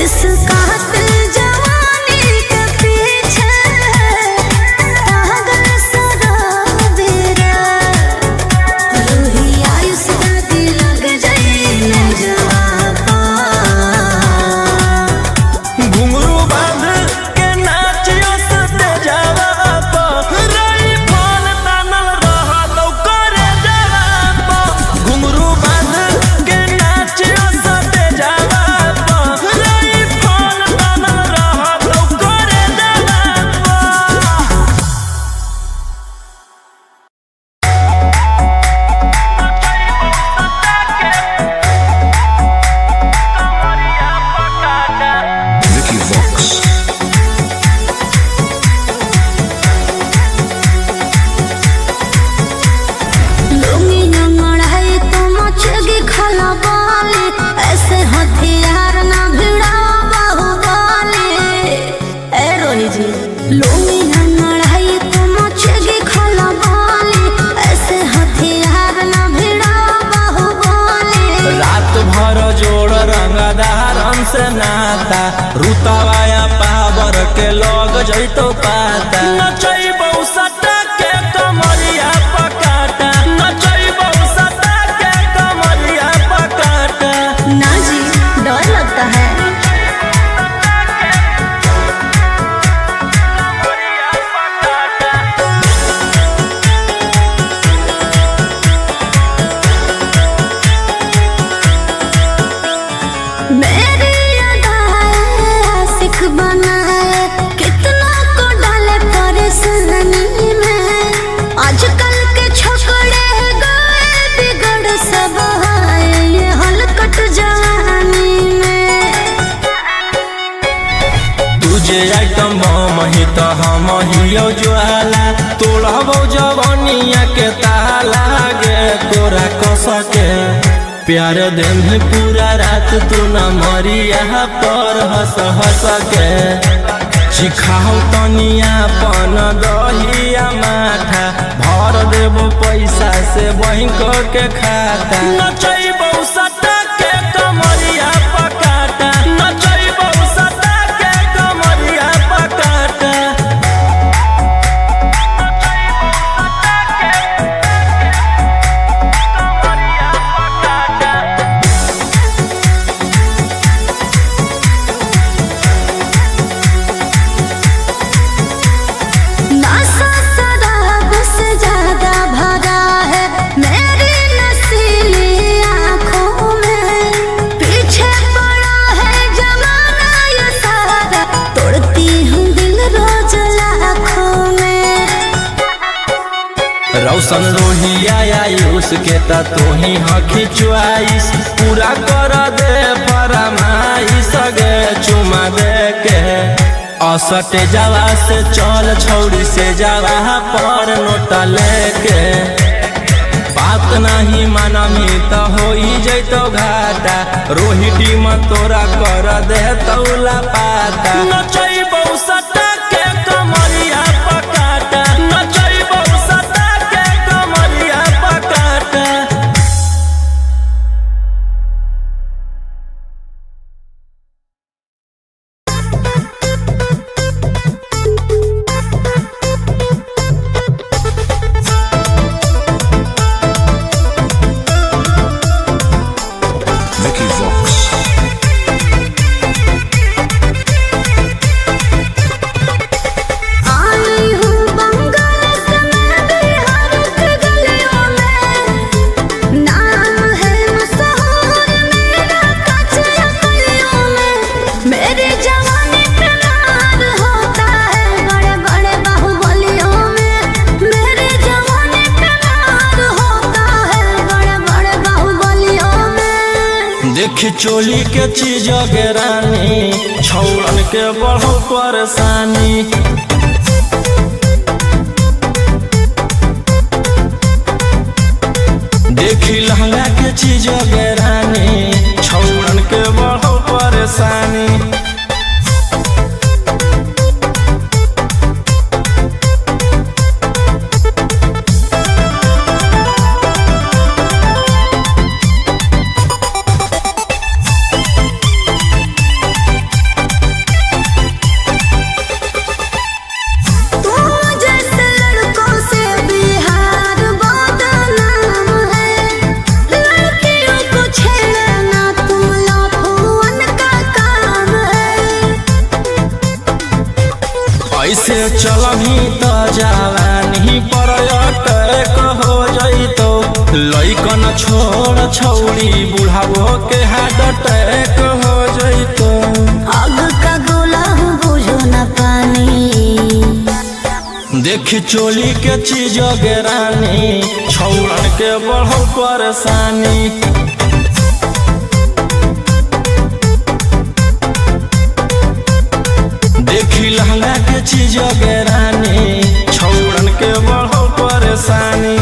इस कातिल जवानी के पीछे पागल सराबेरा रूही आयुष दादी लग जाए जवाबा घुंघरू बांध के नाचियो सते जावा रही फल तानल रहा तो करे जावा घुंघरू बांध के नाचियो सते जावा रही फल तानल रहा तो करे जावा। Vicky Vox. लुंगी नंगड़ाई तो मचेगी खलबाली ऐसे हथियार ना भिड़ाओ बाहुबली ए रोही जी लुंगी नंगड़ाई तो मचेगी खलबाली ऐसे हथियार ना भिड़ाओ बाहुबली रात भर जोड़ रंगदारन से नाता रुतवाया पावर के लग जैतो पाता नचैबौ सटा के कमरिया पकाटा नचैबौ सटा के कमरिया पकाटा ना जी डर लगता है मेरी अदाएं आशिक बनाए कितना को डाले परेशानी में आजकल के छोकरे गए बिगड़ सब है ये हलकट जवानी में तुझे आइटम मही तो हम हियो ज्वाला तोड़बो जवनिया के ताला गे तोरा कसके प्यार दिन पूरा रात तू न मरिया पर हंस हंस के चिखाओ तनिया पन दहिया माथा भर देबो पैसा से बैंक के खाता नचैबौ सटा के कमरिया पकाटा नचैबौ सटा के कमरिया पकाटा नशा शराब से ज्यादा भरा है मेरी नशीली आँखों में पीछे पड़ा है जमाना ये सारा तोड़ती हूँ दिल रोज लाखों में रौशन रोहिया आयुष के ता तोही हकी च्वाइस पूरा कर दे फरमाइश गे चुमा दे के असटे जावा से चल छौड़ी से जावा पर नोट लेके बात नहीं मानमी तो हो जैतो घाटा रोहिटी में तोरा कर दे तौला पाता नचैबौ सटा के कमरिया पकाटा नचैबौ सटा के कमरिया पकाटा। Vicky Vox. आई हूँ बंगाल से मैं बिहार की गलियों में नाम है मशहूर मेरा कच्चा गलियों में मेरी जवानी पे नार होता है बड़े बड़े बाहुबलियों में मेरी जवानी पे नार होता है बड़े बड़े बाहुबलियों में देखी चोली के चीज गे रानी छौड़न के बढ़ो परेशानी देखी लहंगा के चीज गे रानी छौड़न के बढ़ो परेशानी ऐसे चलही त जवानी पर अटैक हो जइतो लइकन छोड़ छौड़ी बुढ़ावो के हार्ट अटैक हो जइतो। आग का गोला हूँ बुझो न पानी देखी चोली के चीज गेरानी छौड़न के बढ़ो परेशानी। देखी लहंगा के चीज गेरानी छौड़न के बढ़ो परेशानी।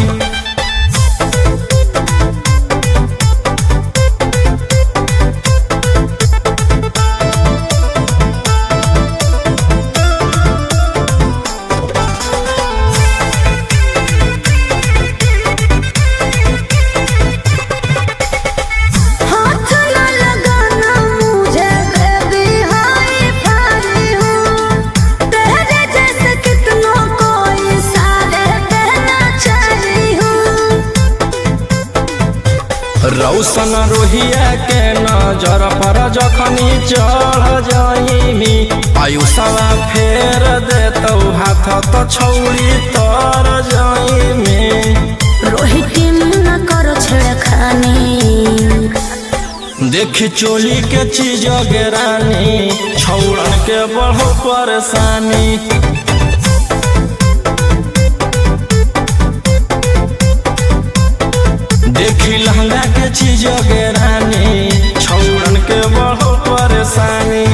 हाथ न लगाना मुझे बेबी हाय फाई हूँ तेरे जैसे कितनों को इशारे कहना चाही हूँ। रौशन रोहिया के नजर पर जखनी चढ़ जाइमी आयुषवा फेर देतौ हाथ तो छौड़ी तर जाइमी। रोहित न करो छेड़खानी देखी चोली के चीज गेरानी छौड़न के बढ़ो परेशानी। देखी लहंगा के चीज गेरानी छौड़न के बढ़ो परेशानी।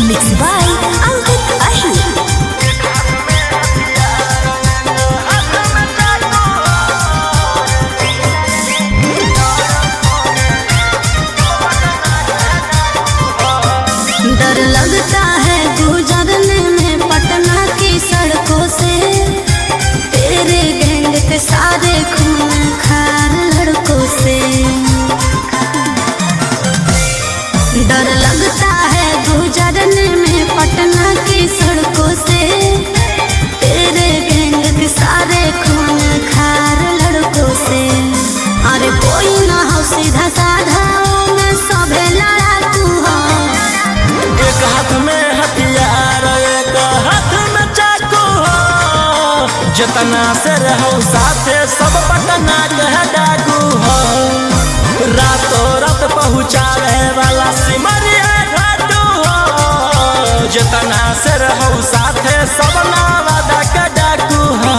Mixed by Ankit Ahi. डर लगता है गुजरने में पटना की सड़कों से तेरे गैंग के सारे खून खार लड़कों से। डर लगता है गुजरने में पटना की सड़कों से तेरे गैंग के सारे खून खार लड़कों से। अरे कोई ना हो सीधा साधा मैं सभे लड़ाकू हो। एक हाथ में हथियार एक हाथ में चाकू हो जितना से रहो साथे सब पटना के डाकू हो। रातों रात पहुँचावे वाला सिमरिया घाटू हो जितना से रहो साथे सब नावादा के डाकू हो।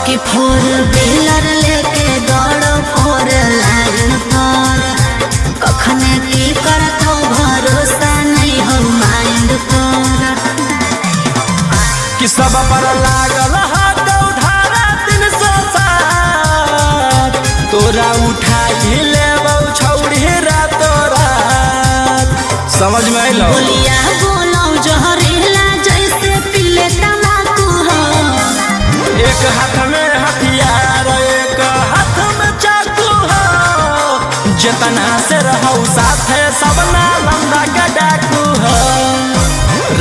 कि फोर व्हीलर लेके दौड़ो फोर लाइन पर कखने की करतो भरोसा नहीं हो माइंड पर। कि सब पर लागल हाथ उधारा 307 तोरा उठाई लेबौ छौड़ी रातों रात। समझ में अइलो? बोलिया बोलो जहरीला जैसे पीले तम्बाकू हो। एक हाथ में हथियार एक हाथ में चाकू हो जितना से रहो साथे सब नालंदा के डाकू हो।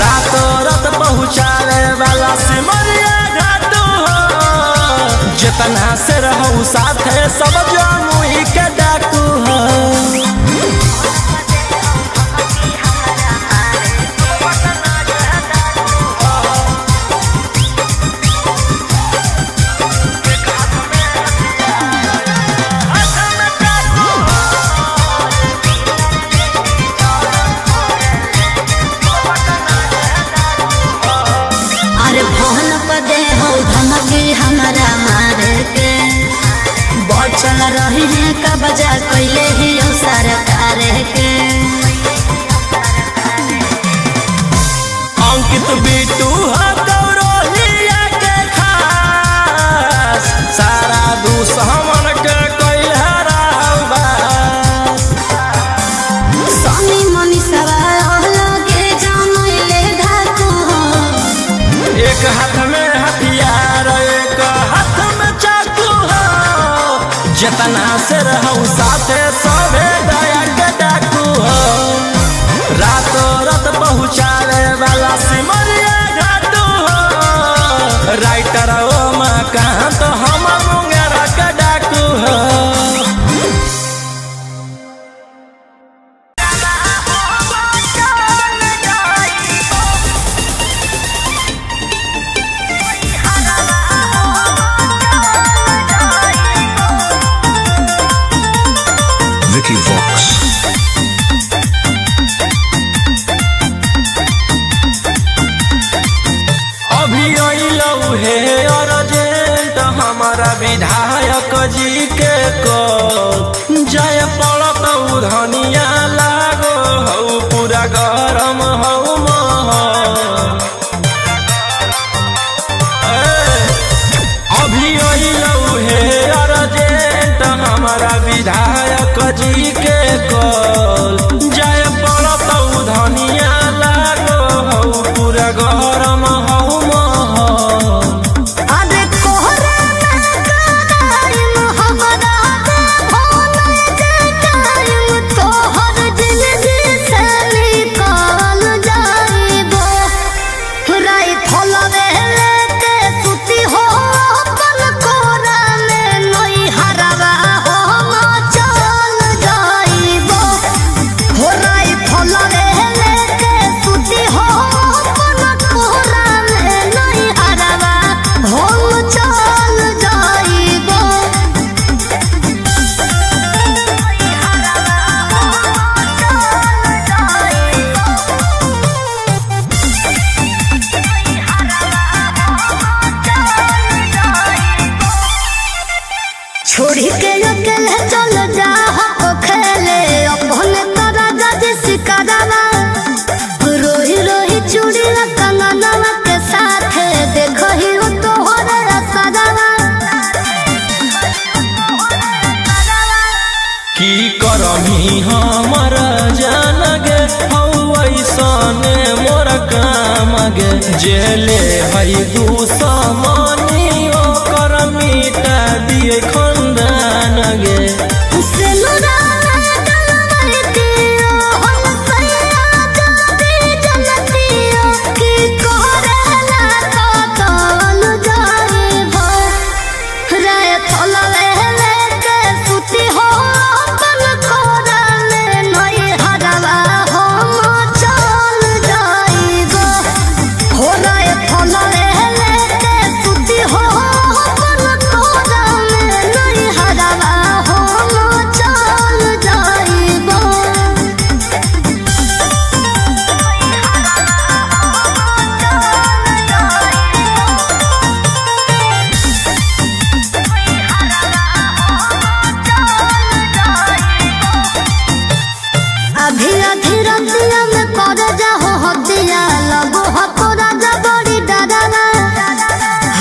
रातों रात पहुँचावे वाला सिमरिया घाटू हो जितना से रहो साथे सब जमुई के डाकू हो। अरे फोन पर दे हो धमकी हमारा मारे के बचल रही है का बजा कैले ही हो सरकार के। अंकित बिटू हो गौरहिया के खास सारा दुश्मन के कैले जितना से रहू साथे सबे दया के डाकू हो रातों रात पहुँचावे वाला सिमरिया घाटू हो राइटर ओ मकान तो हम मुंगेरा के डाकू हो। Vicky Vox. अभी अइलौ हे अर्जेंट हमारा विधायक जी के को जय पड़त धनिया लागो हौ पूरा गरम हौ अभी अइलौ हे अर्जेंट हमारा विधायक जी के कॉल जय पड़त धनिया लागो हौ पूरा गरम हौ अरे कोहरा टाइम हमरा भोले के टाइम तोहर जिंदगी से निकाल जाइबो राई फलवे लेके सुती हो अपन कोरा में नई हरवा हो चल जाइबो हो राई फलवे लेके सुती हो अपन कोरा में नई हरवा हो चल जाइबो छोड़ी के अकेले चल जा हो खेले अपने तोरा जज सिकरवा रोही रोही चूड़ी कंगनवा के साथ देखो ही हो तोहरे सजवा की करमी हमर जान गे हौ ऐसने मोर काम गे जेले हई दुश्मनी ओकर मिटा दिए खंदान गे सिनुरा डलवाई दियो हम सैया जाती जनतियो की करेला तो तल जाइबो राय फलवे लेके सुती हो अपन कोरा में नई हरवा हम चल जाइबो हो राय फलवे लेके सुती हो अपन कोरा में नई हरवा हम चल जाइबो अभी अधी रतिया में कर जाहो हतिया लगो हको राजा बड़ी डरावा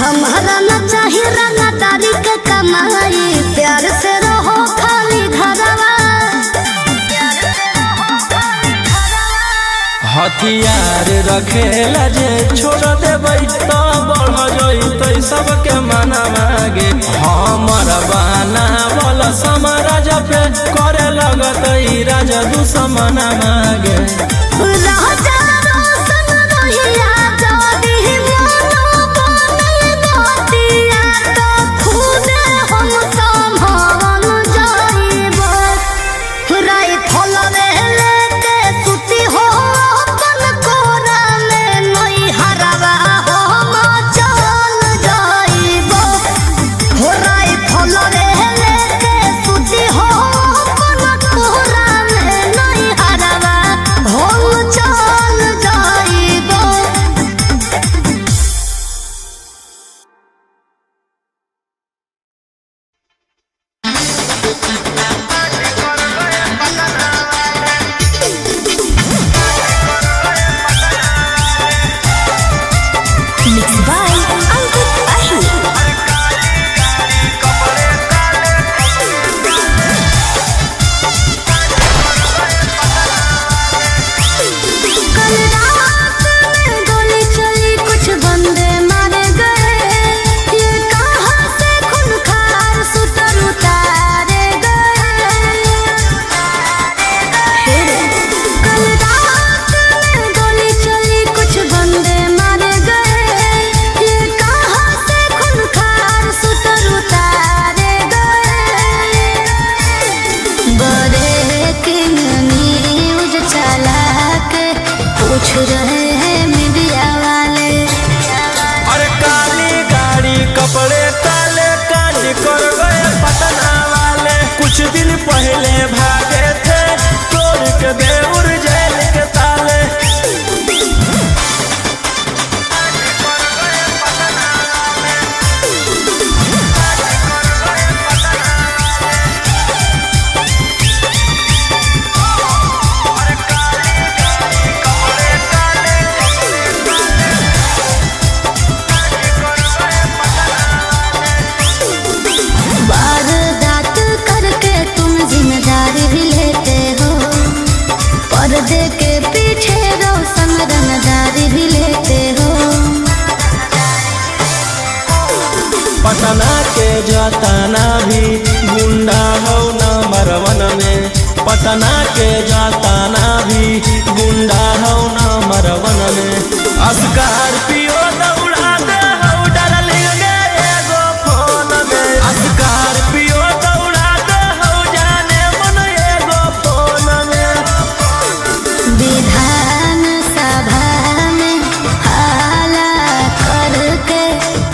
हमारा न चाहिए रंगा तारी के कमाई प्यार से रहो खाली घरवा हथियार रखेला जे छोड़ देबै तो बढ़ जइतै सबके मना मागे हमर बहाना वाला समाराज पे करे लगतै राजा दुश्मन मागे राजा रोशन रहिया जदी मोनो बने गोतिया तो खुदे हम संभाल जाइबो राई फलवे लेके सुती हो अपन कोरा में नई हरवा हम चल जाइबो हो राई फलवे लेके सुती हो अपन कोरा में नई हरवा हम कर गए पटना वाले, कुछ दिन पहले भागे थे तोड़ के देउर जेल के ताले। वारदात करके तुम जिम्मेदारी भी लेते हो, पर्दे के पीछे रोशन रंगदारी भी लेते हो। पटना के जाताना भी गुंडा हो नंबर 1 में, पटना के जाताना भी गुंडा हो नंबर 1 में। स्कॉर्पियो दौड़ा दे हो डार्लिंग गे एगो फोन में, स्कॉर्पियो दौड़ा दे हो जाने मन एगो फोन में। विधान सभा में हाला करके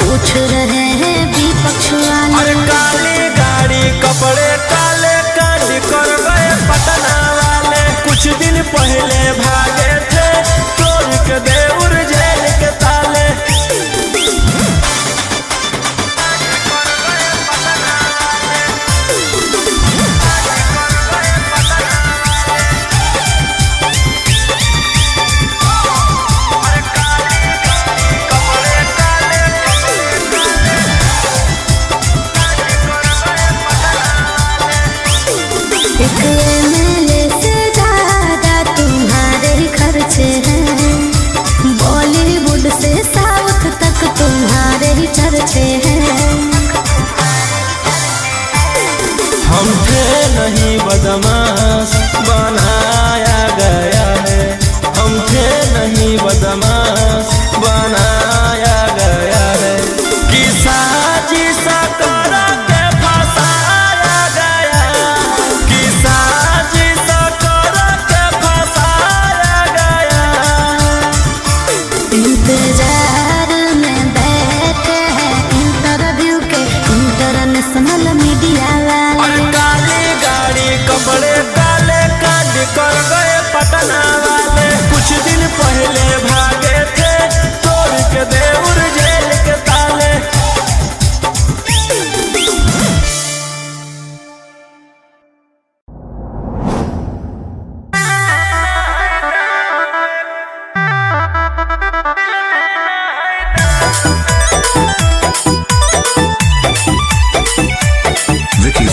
पूछ रहे हैं विपक्ष वाले। अरे काली गाड़ी कपड़े काले कांड कर गए पटना वाले, कुछ दिन पहले भागे थे तोड़ के देउर जेल के ताले। एक एमएलए से ज्यादा तुम्हारे खर्चे हैं, बॉलीवुड से साउथ तक तुम्हारे ही चर्चे हैं। हम थे नहीं बदमाश बनाया गया है, हम थे नहीं बदमाश बनाया गया है। कि साजिश कर के फंसाया गया, कि साजिश कर के फंसाया गया। इंतजार में बैठे हैं इंटरव्यू के इंटरनेशनल मीडिया और वाले। काली गाड़ी कपड़े काले कांड कर गए पटना वाले, कुछ दिन पहले भागे थे तोड़ के देउर जेल के ताले। Vicky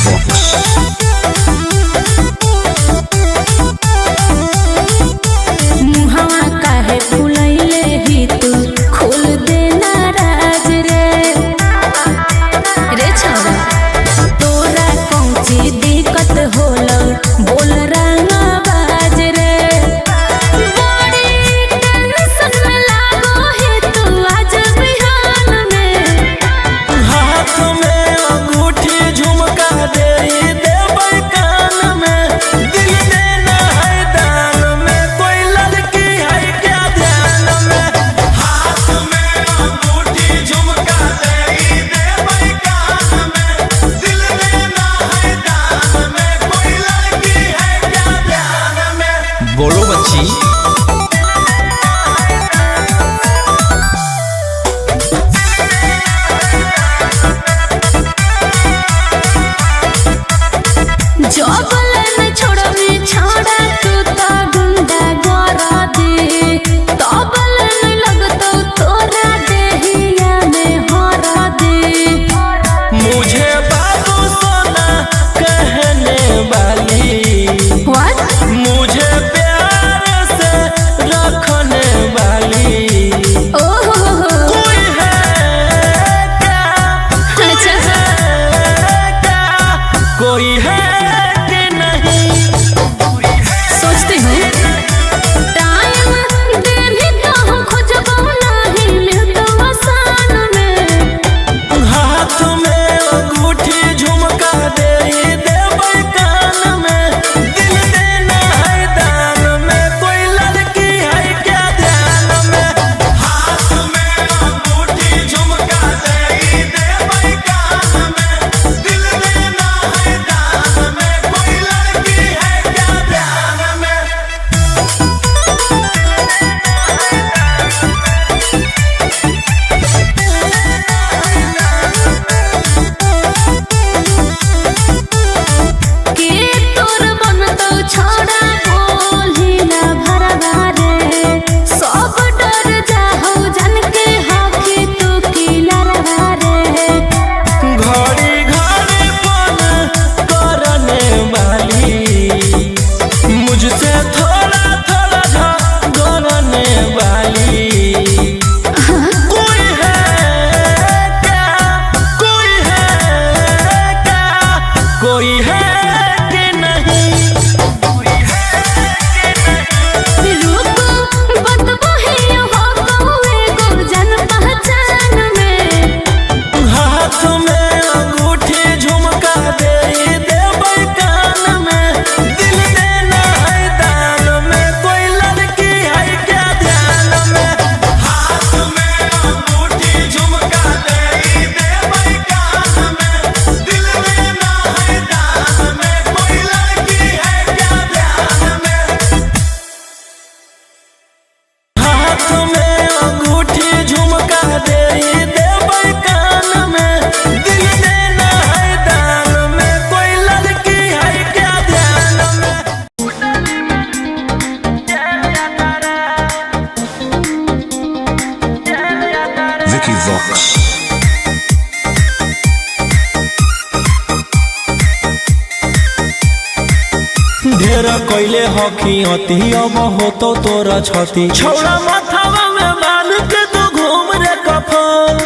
ढेर कैले हकी अति अब होतो तोरा छती छौड़ा माथावा में बांध के तू घूम रे कफन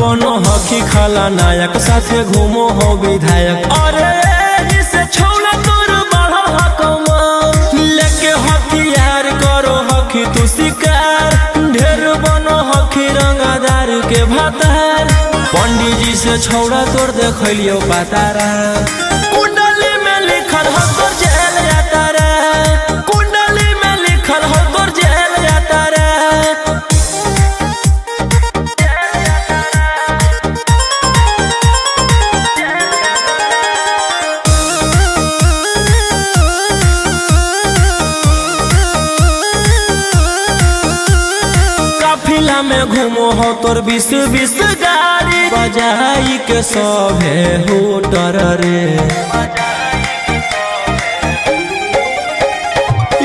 बनो हकी खाला नायक साथे घूमो हो विधायक अरे जिसे छौड़ा तोर बढ़ा हकमा लेके हथियार करो हकी तू शिकार ढेर बनो हकी रंगदार के भातार पंडित जी से छौड़ा तोर देखलियो पातारा कुंडली में लिखल हो तोर जेल जाता रे कुंडली में लिखल हो तोर जेल जाता रे काफिला में घूमो हो तोर 20 गाड़ी बजाई के सभे होटर रे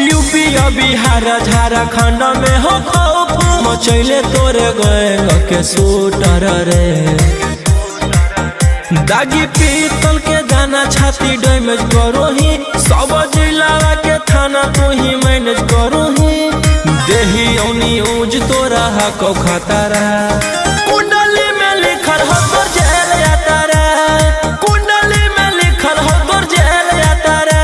यूपी बिहार झारखंड में हो खौफ मचैले तोरे गैंग के शूटर रे दागी पीतल के दाना छाती डैमेज करो ही सब जिला के थाना तू ही मैनेज करो ही देही औनी ऊज तोरा हको खतरा कुंडली में लिखल हो तोर जेल जाता रे कुंडली में लिखल हो तोर जेल जाता रे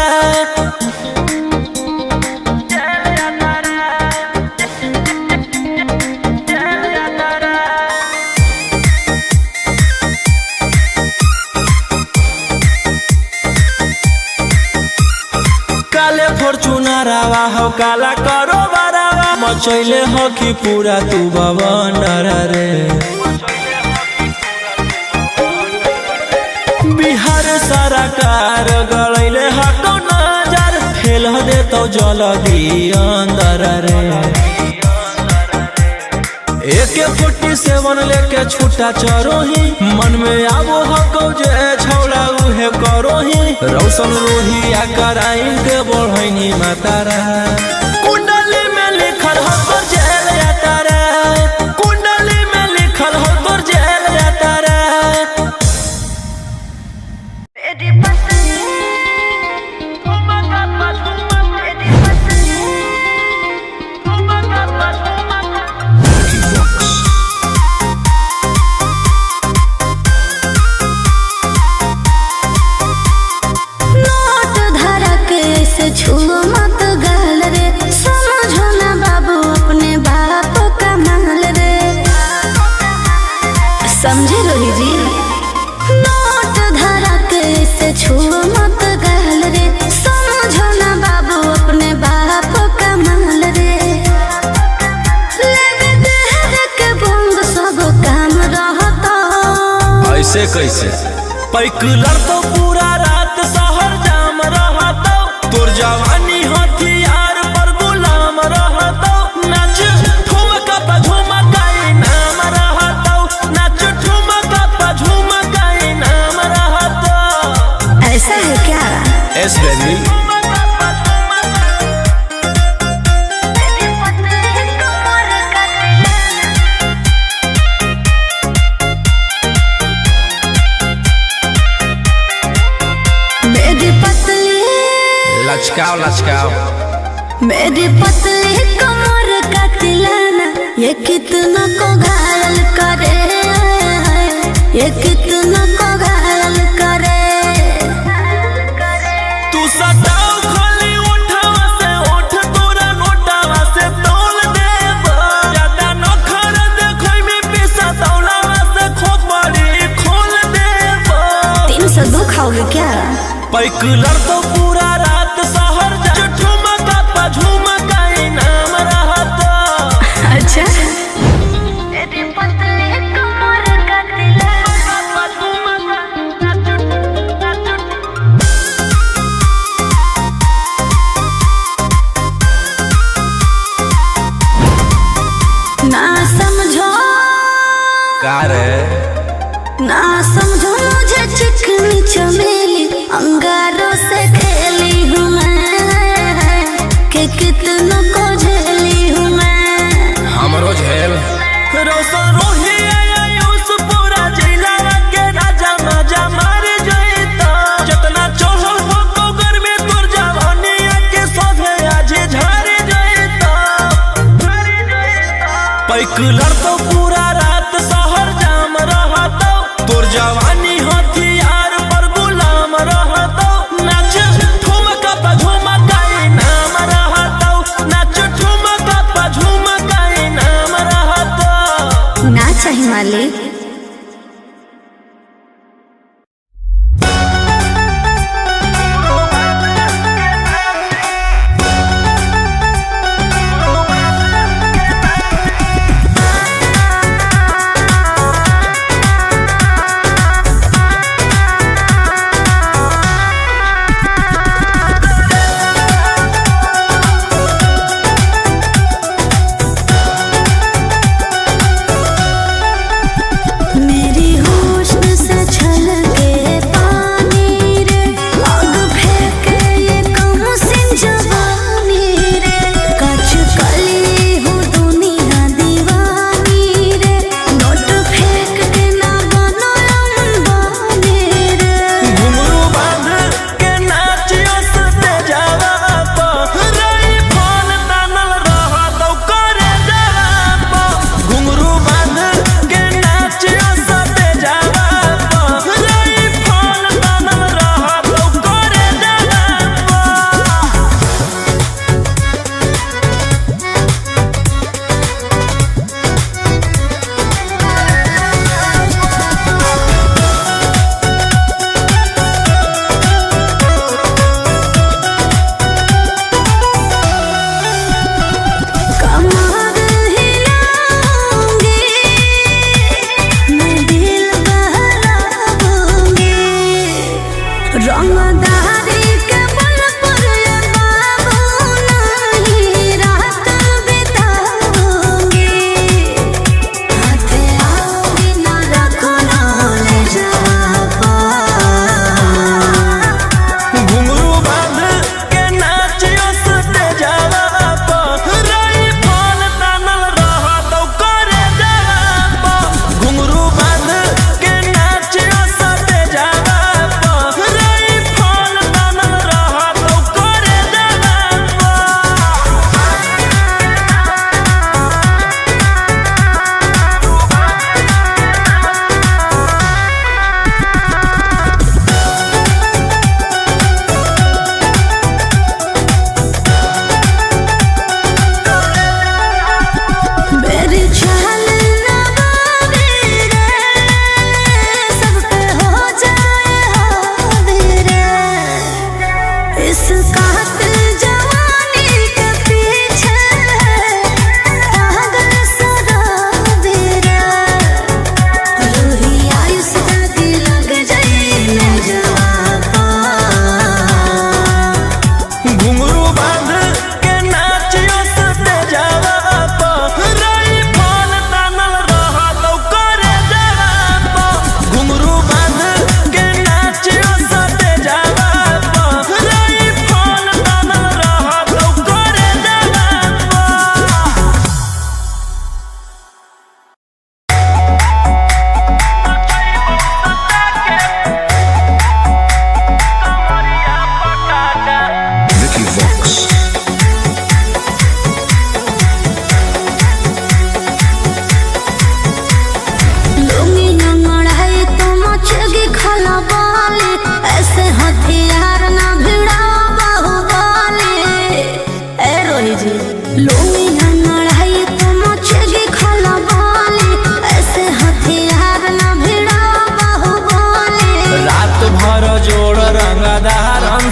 काले फॉर्च्यूनर आवा हो काला करो बरावा मचैले हो कि पूरा तू बवंडर रे बिहार सरकार गलैले हको नजर फेल दे तो जल्दी अंदर रे AK-47 लेके छूटा चरोही मन में आबो हको जे छौड़ा उहे करोही रौशन रोहिया कराइन के बढ़ैनी मातारा कुंडली में लिखल हो तोर जेल जाता रे कुंडली में लिखल हो तोर जेल जाता रे नोट धरा के ऐसे छुओ मत गाल रे समझो ना बाबू अपने बाप का माल रे समझे रोही जी नोट धरा के ऐसे छुओ मत गाल रे समझो ना बाबू अपने बाप का माल रे लेवे देहर के बंग सब काम रहता ऐसे कैसे पैकुलर तो पूरा रात शहर जाम रहतो तोर जवानी हथियार पर गुलाम रहतो नाच ठुमका पे झुमकाई नाम रहतो नाच ठुमका पे झुमकाई नाम रहतो ऐसा है क्या एस बेबी मेरी पतली लचकाओ लचकाओ मेरी पतली कमर का तिलाना ये कितना को घायल करे ये कितना को घायल करे तू सटाओ खाली उठावा से उठ तोरा नोटावा से तौल देब ज्यादा नखर देखै में पैसा तौलावा से खोपड़ी खोल देब 302 खाओगे क्या पैकुलर तो पूरा रात शहर जा ठुमका पे झुमकाई नाम रहता अच्छा मेरी पतली कमर का ना समझो का रे ना समझो मुझे चिकनी चमेली अंगारों से खेली हूँ मैं कि कितनों को झेली हूँ मैं हमरो झेल रोशन रोही आयुष पूरा जिला के राजा मजा मार जइता जितना चढ़ल हो तो घर में बाइक लड़तो पूरा रात शहर जाम रहतो तोर जवानी हथियार पर गुलाम रहतो नाच ठुमका पे झुमका नाम रहतो नाच ठुमका पे झुमका नाम रहतो ना चाहिए मालिक।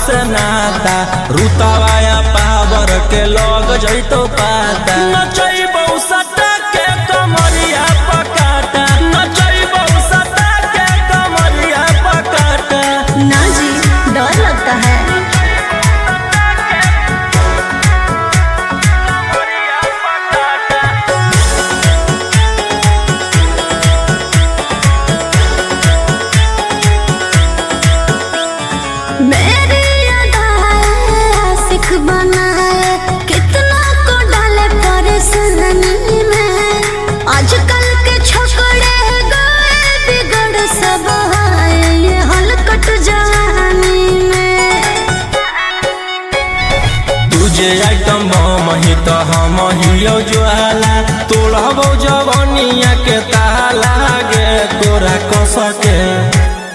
से नाता रुतावाया पावर के लोग जइतो पाता नचैबौ सटा के कमरिया पकाटा नचैबौ सटा के कमरिया पकाटा। ना जी डर लगता है। आजकल के छोकरे गए बिगड़ सब है ये हलकट जवानी में। तुझे आइटम बम ही तो हम हियो ज्वाला तोड़बो के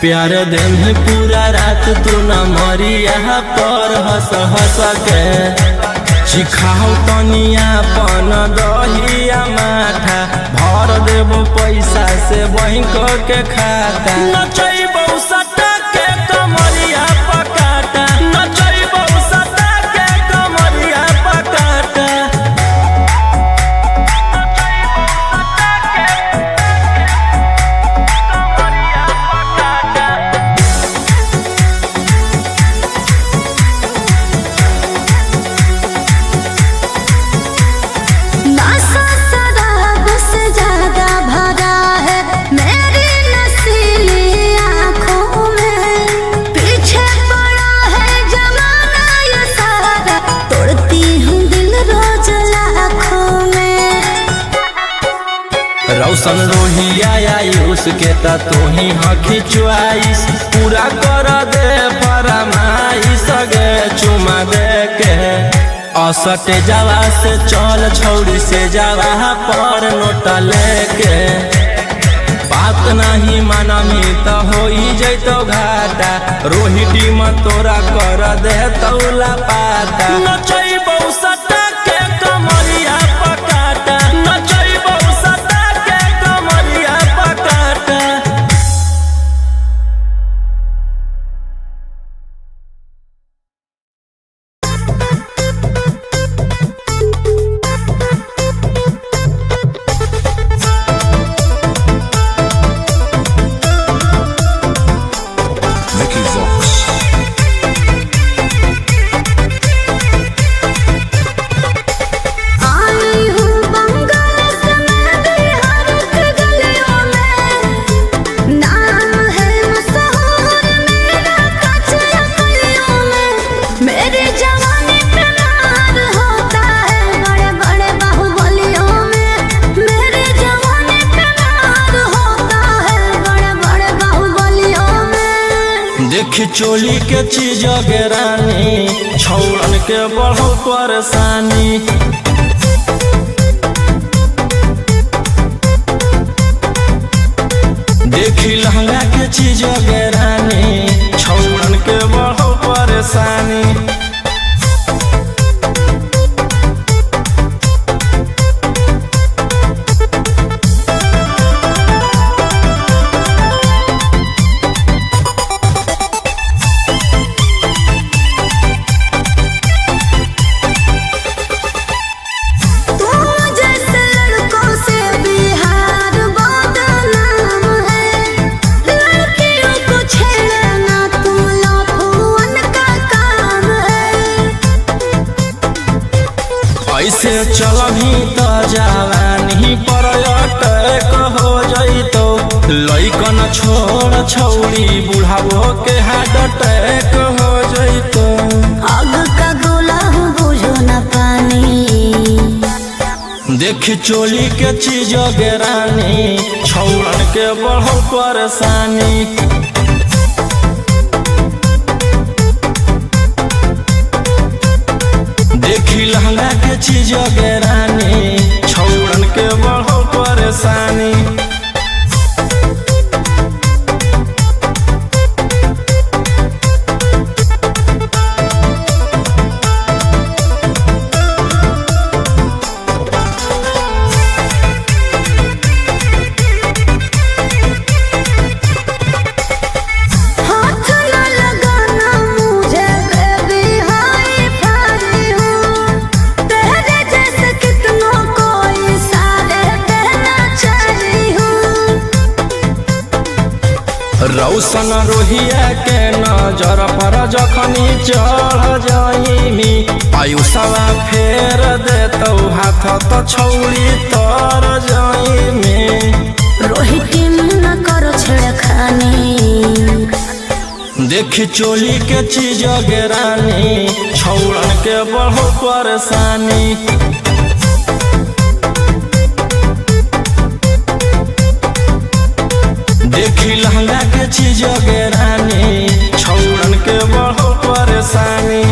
प्यार दे में पूरा रात तू न मरिया पर हंस के चिखाओ तनिया पन दहिया माथा भर देबो पैसा से बैंक के खाता नचैबो सटा के कमरिया पकाटा नचैबो सटा के कमरिया पकाटा नशा शराब से ज्यादा भरा है मेरी नशीली आँखों में, पीछे पड़ा है जमाना ये सारा, तोड़ती हूँ दिल रोज लाखों में। रौशन रोहिया आयुष के ता तू ही हखी च्वाइस पूरा कर दे फरमाइश गे चुमा दे के असटे जावा से चल छौड़ी से जावा पर नोट लेके बात नहीं मानमी तो हो जैतो घाटा रोहिटी में तोरा कर दे तौला पाता नचैबो सटा के कमरिया पकाटा नचैबो सटा के कमरिया पकाटा। Vicky Vox. आई हूँ बंगाल से मैं बिहार के गलियों में, नाम है मशहूर मेरा कचरा गलियों में, मेरी जवानी पे मार होता है बड़े बड़े बाहुबलियों में, मेरी जवानी पे मार होता है बड़े बड़े बाहुबलियों में। देख चोली के चीज गे रानी छौड़न के बढ़ो परेशानी देखी लहंगा के चीज गे रानी छौड़न के बढ़ो परेशानी तुम जैसे लड़कों से बिहार बदनाम है, लड़कियों को छेड़ना तुम लफुअन का काम है। ऐसे चलही तो जवानी पर अटैक हो जइतो लइकन छोड़ छौड़ी बुढ़ावो के हार्ट अटैक हो जइतो आग का गोला हूँ बुझो न पानी, देख चोली के चीज गे रानी छौड़न के बढ़ो परेशानी देखी लहंगा के चीज गे रानी छौड़न के बढ़ो परेशानी हाथ न लगाना मुझे बेबी हाई फाई हूँ, तेरे जैसे कितनों को इशारे देना चाही हूँ। रौशन रोहिया के नजर पर जखनी चढ़ जाइमी आयुषवा फेर देतौ हाथ तो छौड़ी तर जाइमी रोहिती न करो छेड़खानी, देख चोली के चीज गे रानी छौड़न के बढ़ो परेशानी देखी लहंगा के चीज गे रानी छौड़न के बढ़ो परेशानी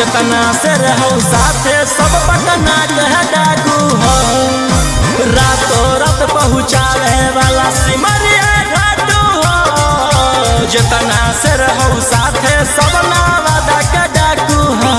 जितना से रहो साथे सब पटना के डाकू हो रातों रात पहुँचावे वाला सिमरिया घाटू हो जितना से रहो साथे सब नवादा के डाकू हो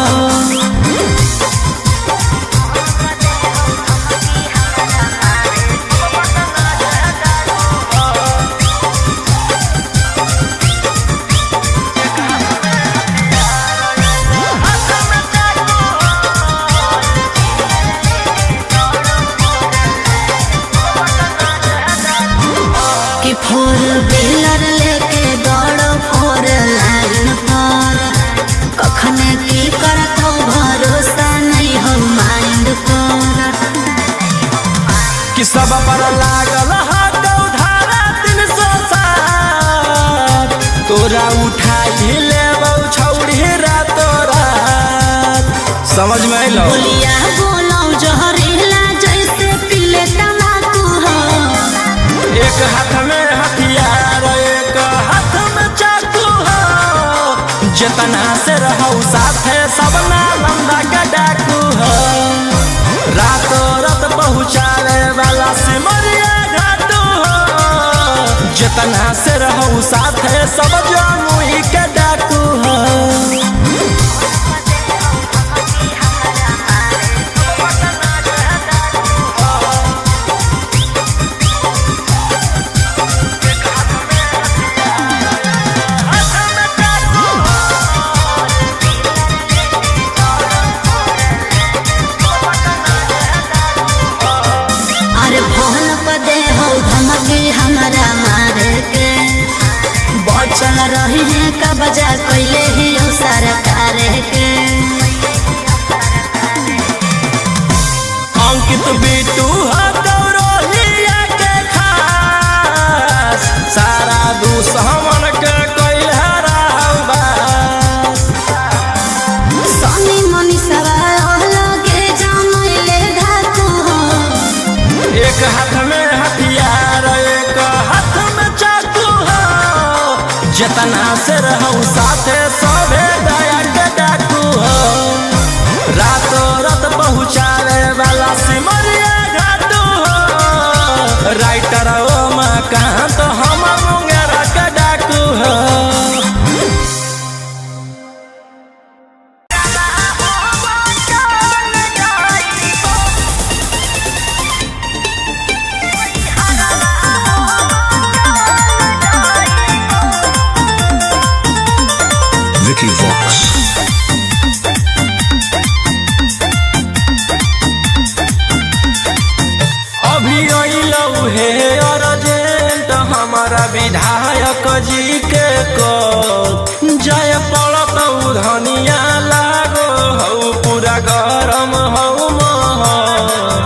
फोर व्हीलर लेके दौड़ो फोर लाइन पर कखने की करत हो भरोसा नहीं हो माइंड पर कि सब पर लागल हाथ उधारा 307 तोरा उठा ले छौड़ी रातो रात समझ में आइलो बोलिया बोलो जहरीला जैसे पीले तम्बाकू हो एक हाथ में हथियार एक हाथ में चाकू हो जितना से रहो साथे सब नालंदा का डाकू हो रातों रात पहुँचावे वाला सिमरिया घाटू हो जितना से रहो साथे सब जमुई के डाकू हो हमारा मारे के बचल रही है का बजा कैले ही सरकार के अंकित बिटू गौरवलिया के खास सारा दुश्मन के कैल हराबास सनी मनी सवाल लगे जानले धाकू हो एक हाथ में हथियार एक हाथ में चाकू हो जितना से रहो साथे सबे दया के डाकू हो रातों रात पहुँचावे वाला सिमरिया घाटू हो राइटर ओ कहाँ तो हम मुंगेरा के डाकू हो Vicky Vox. अभी अइलौ हे अर्जेंट हमारा विधायक जी के कॉल जय पड़त धनिया लागो हौ पूरा गरम हौ महल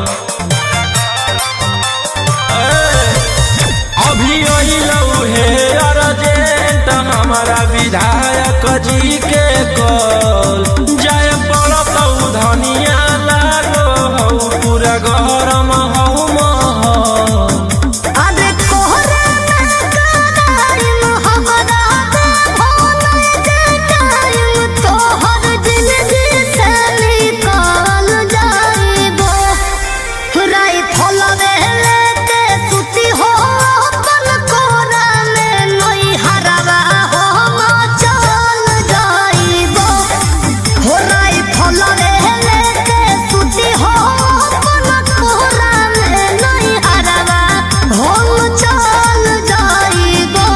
अभी अइलौ हे अर्जेंट हमारा विधायक जी के कॉल जय पड़त धनिया लागो हौ पूरा गरम हौ महल अरे कोहरा टाइम हमरा भोले जे टाइम तोहर जिंदगी से निकल जाइबो राई फलवे लेके सुती हो अपन कोरा में नई हरवा हो चल जाइबो हो राई फलवे लेके सुती हो अपन कोरा में नई हरवा हो चल जाइबो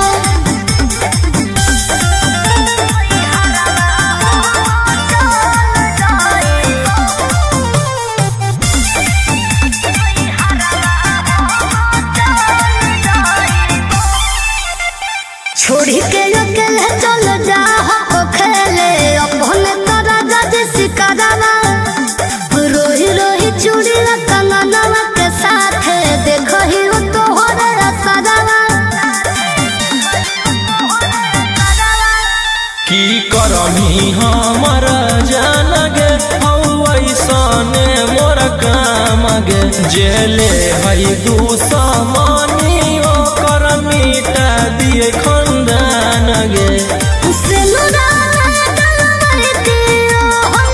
छोड़ी के अकेले चल जा हो खेले अपने तारा जज सिकरवा रोही रोही चूड़ी कंगनवा के साथ देखो ही हो तोहरे असरवा की करमी हमर जान गे हौ ऐसने मोर काम गे जेले हई दुश्मनी ओकर मिटा दिए खंदान गे से नुरा डलवाई दियो हम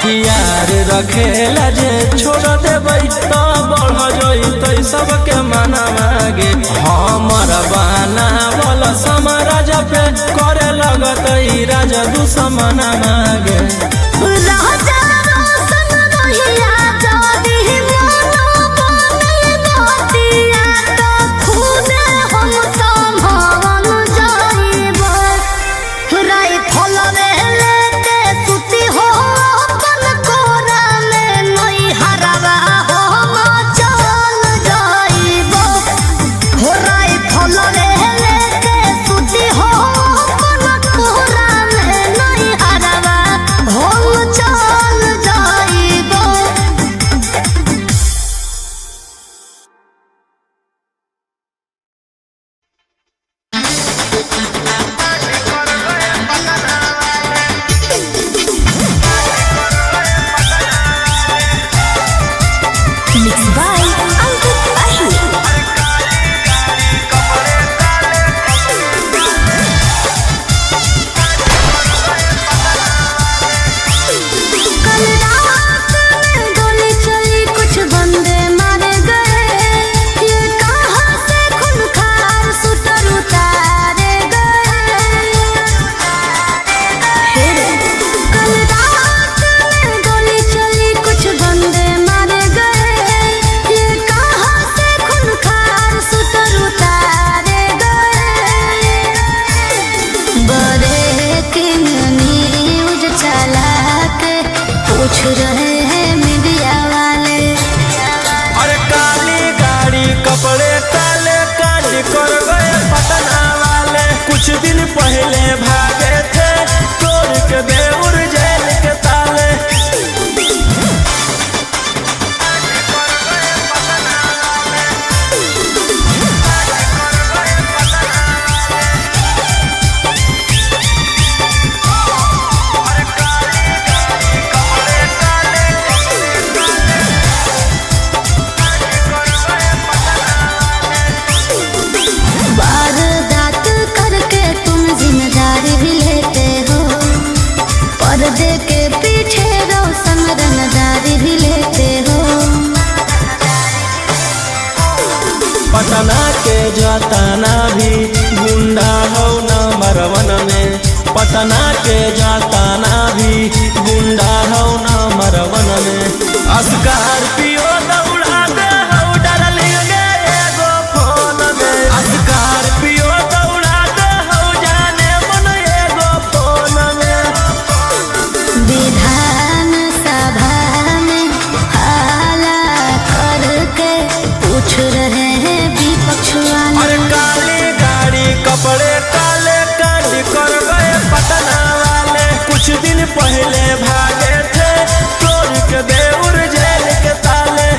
हथियार रखेला जे छोड़ देबै तो बढ़ जइतै सबके मना मागे हमर बना बोल समाराज पे करे लगतै राजा दुश्मन मागे राजा रोशन रहिया जदी मनो बनल बतिया तो खुद हम संभाल जाइबो राई फलवे लेके सुती हो अपन कोरा में नई हरवा हम चल जाइबो हो राई फलवे लेके सुती हो अपन कोरा में नई हरवा हम चल जाइबो। Mixed by Ankit Ahi. कल रात में गोली चली कुछ बंदे मारे गए ये कहां से खूंखार शूटर उतारे गए कल रात में गोली चली कुछ बंदे मारे गए ये कहां से खूंखार शूटर उतारे गए बड़े किंग न्यूज चला के पूछ रहे हैं मीडिया वाले अरे काली गाड़ी कपड़े काले काली कर गए पटना वाले कुछ दिन पहले भागे थे तोड़ के बेउर जेल के ताले वारदात करके तुम जिम्मेदारी भी लेते हो पर्दे के पीछे रोशन रंगदारी भी लेते हो पटना के जाताना भी गुंडा हो नंबर 1 में पटना के जाताना भी गुंडा हो नंबर 1 में स्कॉर्पियो दौड़ा दे हो डार्लिंग गे एगो फोन में स्कॉर्पियो दौड़ा दे हो जाने मन एगो फोन में विधान सभा में हाला करके पूछ रहे हैं विपक्ष अरे वाले काली गाड़ी कपड़े काले काली कर गए पटना वाले कुछ दिन पहले भागे थे तोड़ के बेउर जेल के ताले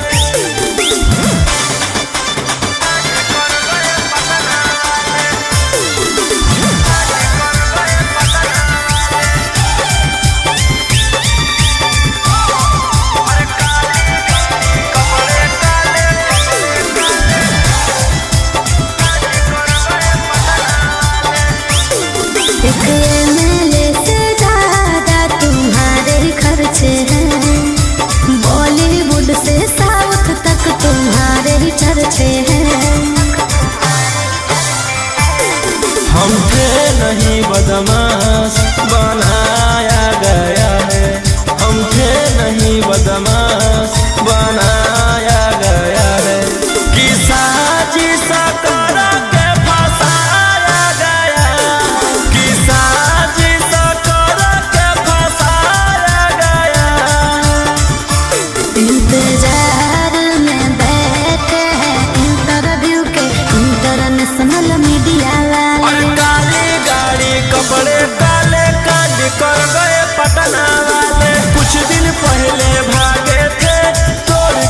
एक एमएलए से ज्यादा तुम्हारे खर्चे हैं बॉलीवुड से साउथ तक तुम्हारे ही चर्चे हैं हम थे नहीं बदमाश बनाया गया है हम थे नहीं बदमाश बनाया गया है कि साजिश कर के फंसाया गया कि साजिश कर के फंसाया गया इंतजार में बैठे हैं इंटरव्यू के इंटरनेशनल मीडिया और वाले काली गाड़ी कपड़े काले काली कर गए पटना वाले कुछ दिन पहले भागे थे तोड़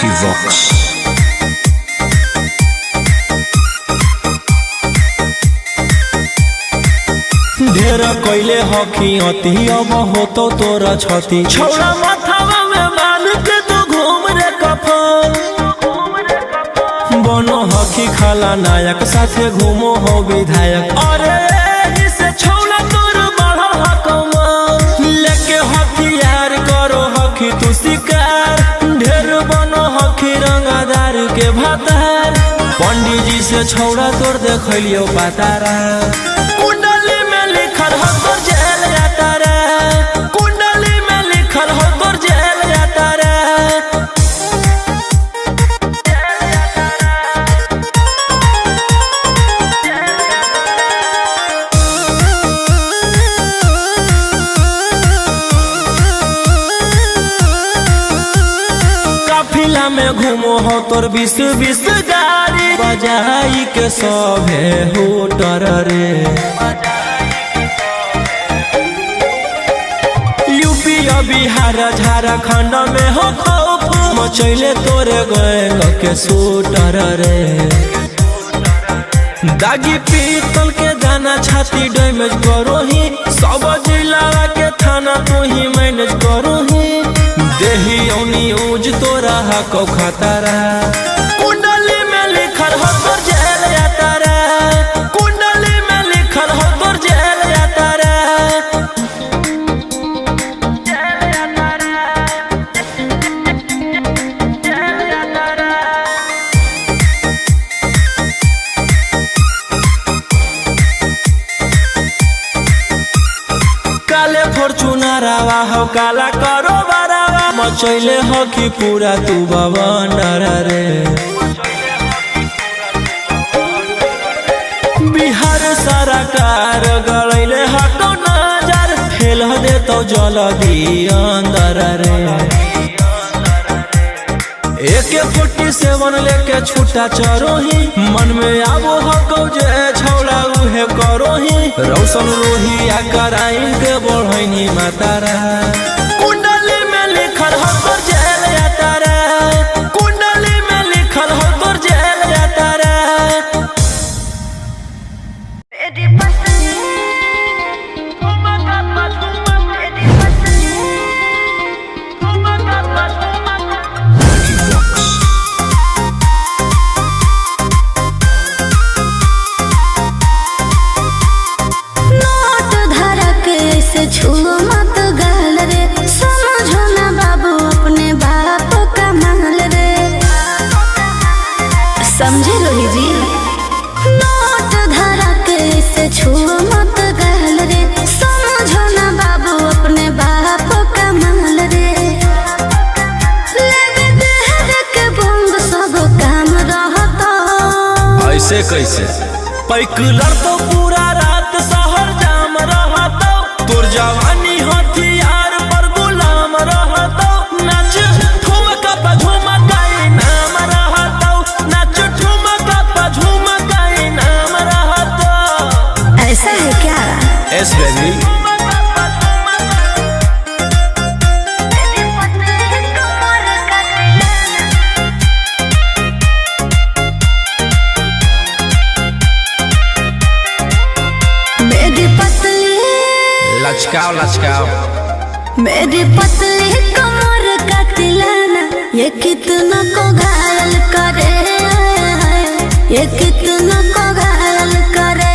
Vicky Vox. ढेर कैले हकी अति अब हो तो तोरा छती छौड़ा माथावा में बांध के तू घूम रे कफन बनो हकी खाला नायक साथे घूमो हो विधायक अरे इसे छौड़ा तोर बड़ा हकमा लेके हथियार करो हकी तू शिकार ढेर बनो हकी रंगादार के भातार पंडित जी से छौड़ा तोर देखलियो पातारा कुंडली में लिखल हो तोर जेल जाता रे कुंडली में लिखल हो तोर जेल जाता रे काफिला में घूमो हो तोर 20 गाड़ी बजाई के सभे होटर रे यूपी बिहार झारखंड में हो खौफ मचैले तोरे गैंग के शूटर रे दागी पीतल के दाना छाती डैमेज करो ही सब जिला के थाना तू ही मैनेज करो ही देही औनी ऊज तोरा हको खतरा कुंडली में लिखल हो तोर जेल जाता रे कुंडली में लिखल हो तोर जेल जाता रे काले फॉर्च्यूनरवा हो काला करो बारावा मचैले हो कि पूरा तू बवंडर रे बिहार सरकार गलैले हटो नजर फेल दे तो जल्दी अंदर रे AK-47 लेके छूटा चरो ही मन में आबो हको जे छौड़ा उहे करो ही रौशन रोही आ कराइन के बढ़ैनी मातारा कुंडली में लिखल हो तोर जेल जाता रे कुंडली में लिखल हो तोर जेल जाता रे Vicky Vox. नोट धरा के से छुओ मत गाल रे समझो ना बाबू अपने बाप का माल रे समझे रोही जी नोट धरा के से छुओ मत गाल रे समझो ना बाबू अपने बाप का माल रे लेवे देहर के बंद सब काम रहता ऐसे कैसे पैकुलर तो पूरा रात शहर जाम रहतो तोर जवानी हथियार पर गुलाम रहतो नाच ठुमका पे झुमकाई नाम रहतो नाच ठुमका पे झुमकाई नाम रहतो ऐसा है क्या एस बेबी मेरी पतली लचकाओ लचकाओ मेरी पतली कमर का तिलाना ये कितना को घायल करे ये कितना को घायल करे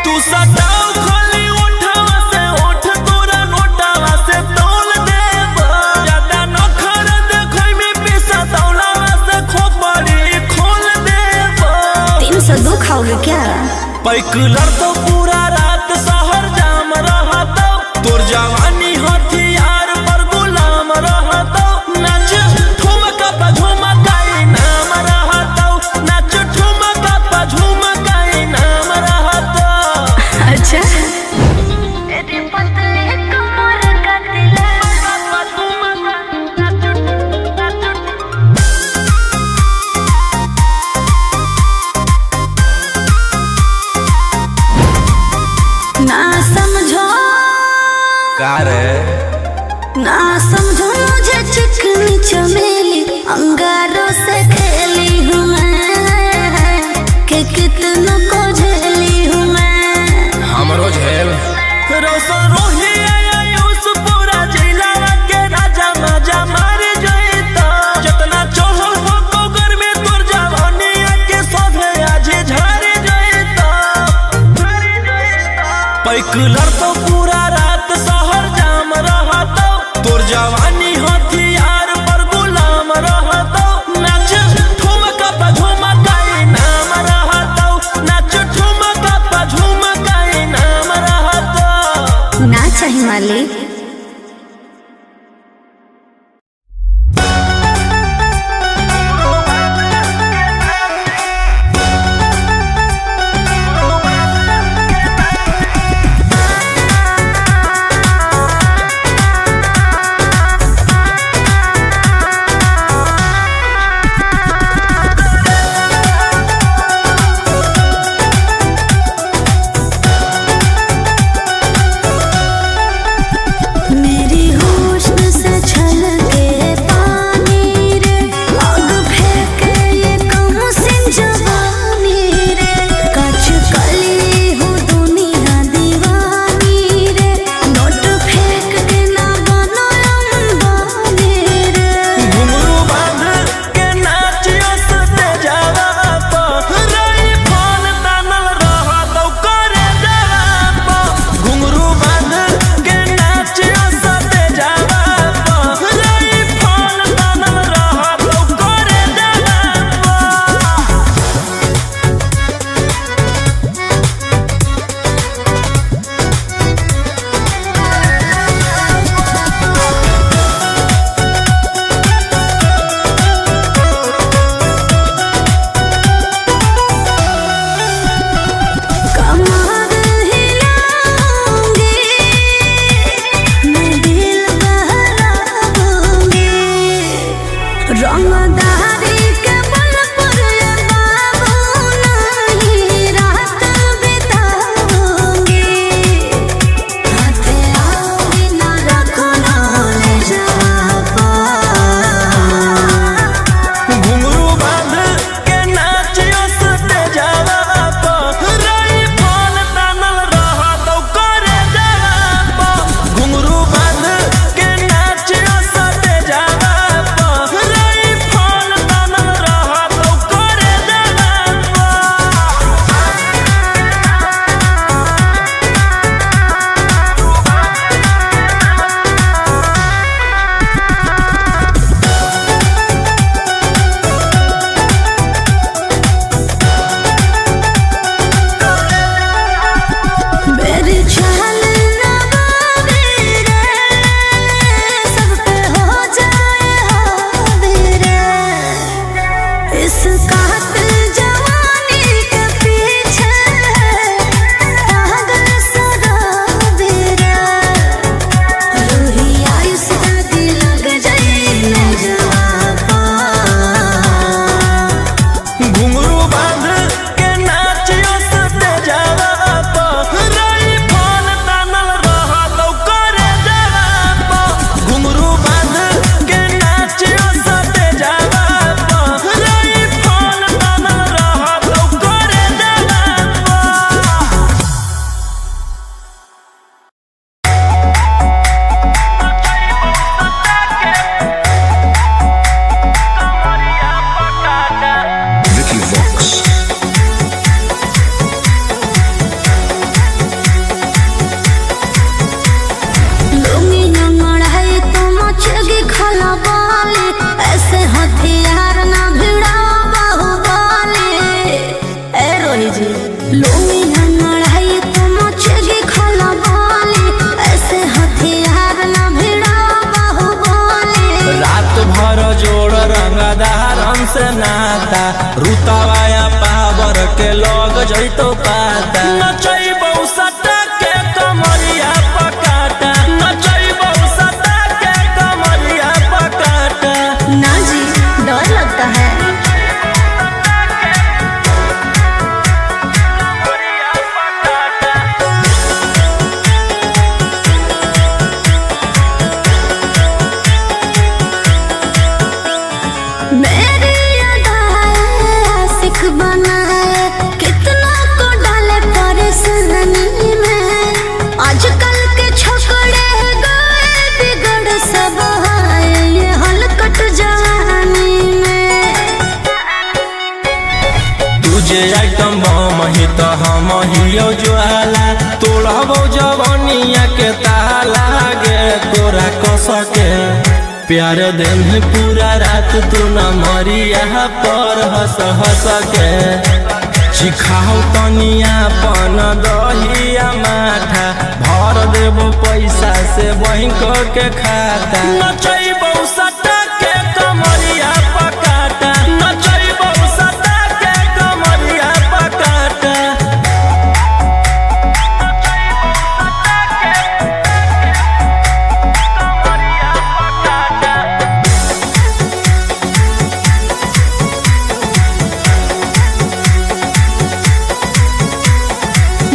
तू सटाओ खाली उठावा से उठ तोरा नोटावा से तोल देब ज्यादा नखर देखै में पैसा दौलावा से खोपड़ी खोल देब 302 खाओगे क्या पैकुलर तो पूरा रात शहर जाम रहतो तोर जवानी हथियार पर गुलाम रहतो नाच ठुमका पे झुमकाई नाम रहतो नाच ठुमका पे झुमकाई नाम रहतो अच्छा मेरी पतली कमर का तिलाना साइकिलर तो पूरा रात शहर जाम रहतो, तोर जवानी हथियार पर गुलाम रहतो। नाच ठुमका पा झुमका नाम रहतो, नाच ठुमका पा झुमका नाम रहतो। ना चाहिए मालिक। से नाता रुतावाया पावर के लोग जइतो पाता नचैबौ सटा के कमरिया पकाटा नचैबौ सटा के कमरिया पकाटा। ना जी डर लगता है। आजकल के छोकरे गए बिगड़ सब है ये हलकट जवानी में। तुझे आइटम बम नहीं तो हम हियो ज्वाला तोड़बो जवनिया के ताला गे तोरा कसके प्यार देम पूरा रात तू न मरिया पर हंस हंस के सिखाओ तनिया पन दहिया माथा भर देबो पैसा से बैंक के खाता नचैबो सटा के कमरिया पकाटा नचैबो सटा के कमरिया पकाटा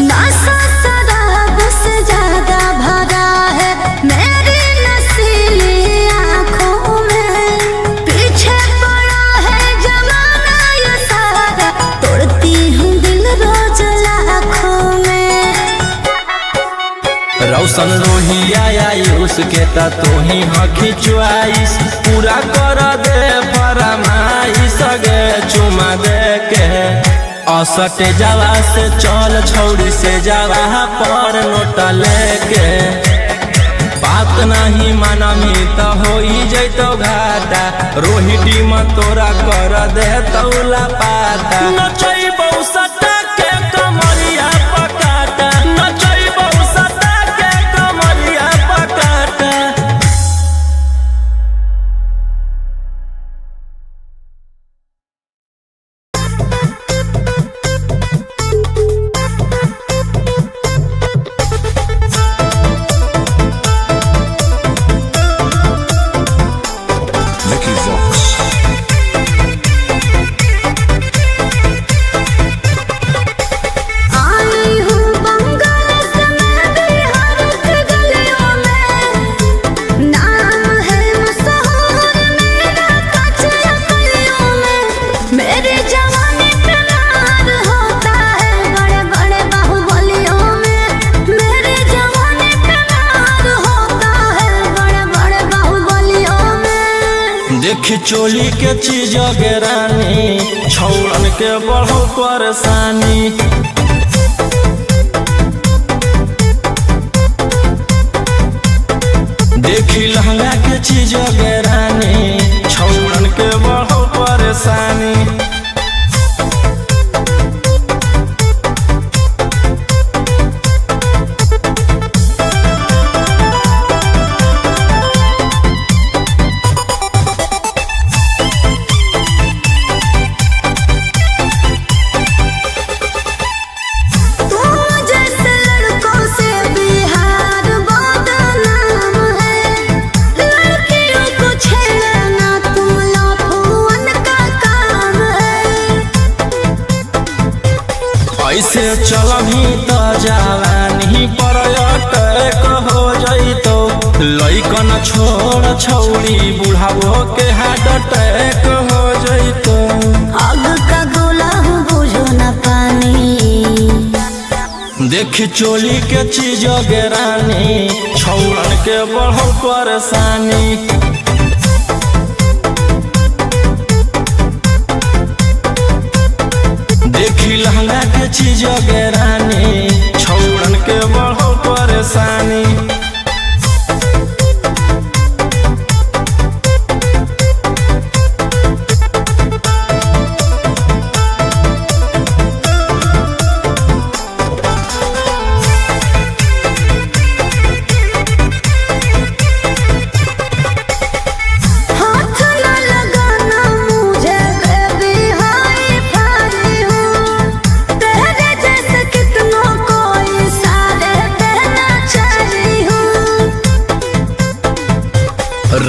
नशा शराब से ज्यादा भरा है मेरी नशीली आँखों में पीछे पड़ा है जमाना ये सारा तोड़ती हूँ दिल रोज लाखों में रौशन रोहिया आयुष के ता तू ही हखी च्वाइस पूरा कर दे फरमाइश गे चुमा दे के असटे जावा से चल छौड़ी से जावा पर नोट लेके बात नहीं मानमी तो हो जैतो घाटा रोहिटी में तोरा कर दे तौला पाता नचैबो सटा के कमरिया पकाटा नचैबो सटा के कमरिया पकाटा Vicky Vox. आई हूँ बंगाल से मैं बिहार के गलियों में नाम है मशहूर मेरा कचरा गलियों में मेरी जवानी पे मार होता है बड़े बड़े बाहुबलियों में मेरी जवानी पे मार होता है बड़े बड़े बाहुबलियों में देख चोली के चीज गे रानी छौड़न के बढ़ो परेशानी देखी लहंगा के चीज गे रानी छौड़न के बढ़ो परेशानी तू जैसे लड़कों से बिहार बदनाम है लड़कियों को छेड़ना तुम लफुअन का काम है ऐसे चलभी तो जवानी पर अटैक हो जइतो लइकन छोड़ छौड़ी बुढ़ावो के हार्ट अटैक हो जइतो आग का गोला हूँ बुझो न पानी देख चोली के चीज गे रानी छौड़न के बढ़ो परेशानी देखी लहंगा के चीज गे रानी छौड़न के बढ़ो परेशानी हाथ न लगाना मुझे बेबी हाय फारी हूँ तेरे जैसे कितनों को इशारे देना चाही हूँ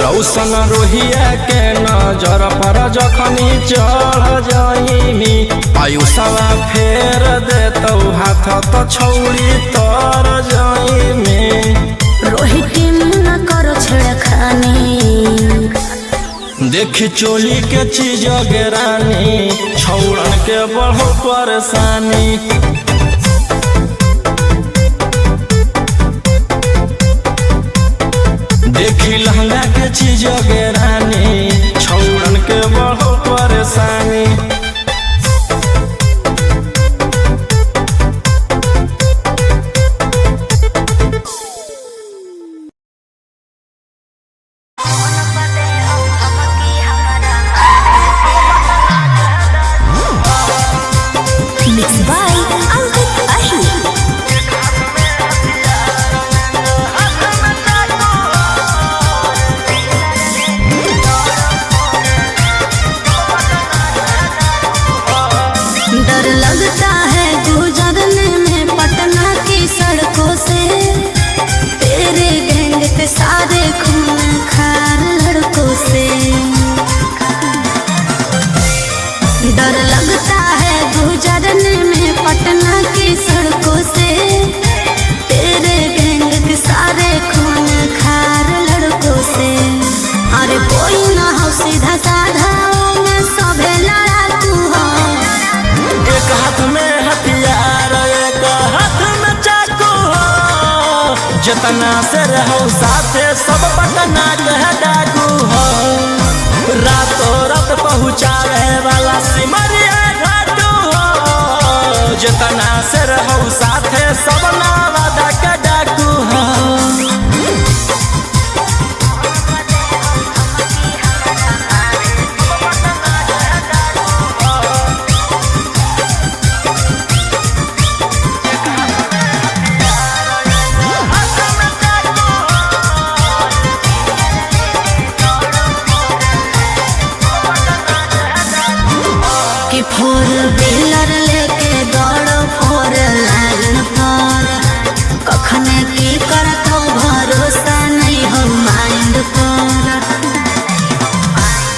रौशन रोहिया के नजर पर जखनी चढ़ जाइमी आयुषवा फेर देतौ हाथ तो छौड़ी तर जाइमी रोहिती न करो छेड़खानी देख चोली के चीज गे रानी छौड़न के बढ़ो परेशानी देखी लहंगा के चीज गे रानी छौड़न के बढ़ो परेशानी अरे कोई ना हो सीधा साधा में सभे लड़ाकू हो। एक हाथ में हथियार एक हाथ में चाकू हो, जितना से रहो साथे सब पटना कह डाकू हो। रातों रात पहुँचावे वाला सिमरिया घाटू हो, जितना से रहो साथे सब नावादा का डाकू हो। कि फोर व्हीलर लेके दौड़ो फोर लाइन पर, कखने की करत हो भरोसा नहीं हो माइंड पर।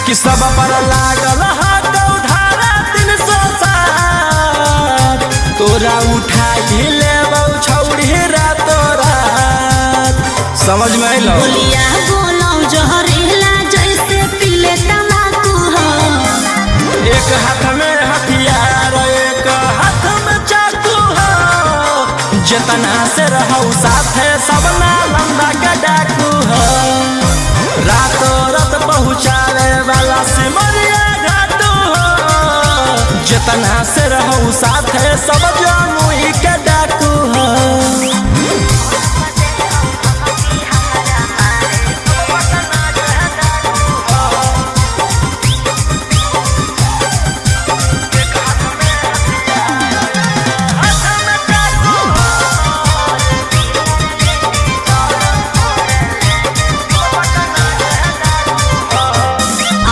कि सब पर लागल हाथ उधारा 307, तोरा उठाई लेबौ छौड़ी रातों रात। समझ में अइलो? बोलिया बोलो जहरीला जैसे पीले तम्बाकू हो। एक हाथ में हथियार एक हाथ में चाकू हो, जितना से रहो साथे सब नालंदा का डाकू हो। रातों रात पहुँचावे वाला सिमरिया घाटू हो, जितना से रहो साथे सब जमुई के डाकू हो।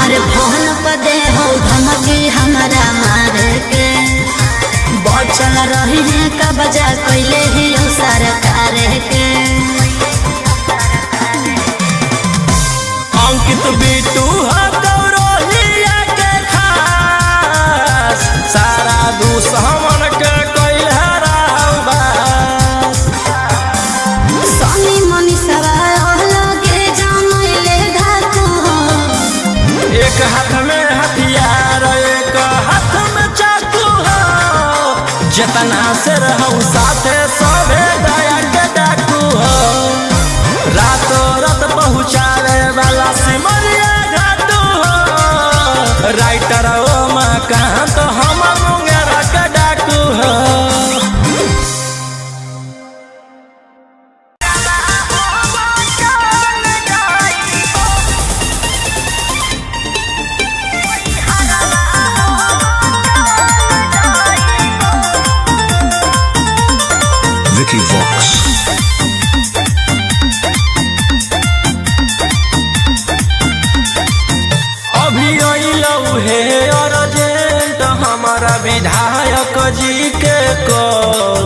अरे फोन पर दे हो धमकी हमारा मारे के, बचल रही है का बजा कैले ही हो सरकार के। अंकित बिटू हो गौरहिया के खास, सारा दुश्मन के कैल हराव बास। सनी मनीषवा लगे जमैले धाकू हो। एक हाथ में हथियार एक हाथ में चाकू हो, जितना से रहो साथे सबे दया के डाकू हो। रातों रात पहुँचावे वाला सिमरिया घाटू हो, राइटर ओ मकान तो हम मुंगेरा के डाकू हो। Vicky Vox. अभी अइलौ हे अर्जेंट हमारा विधायक जी के कॉल,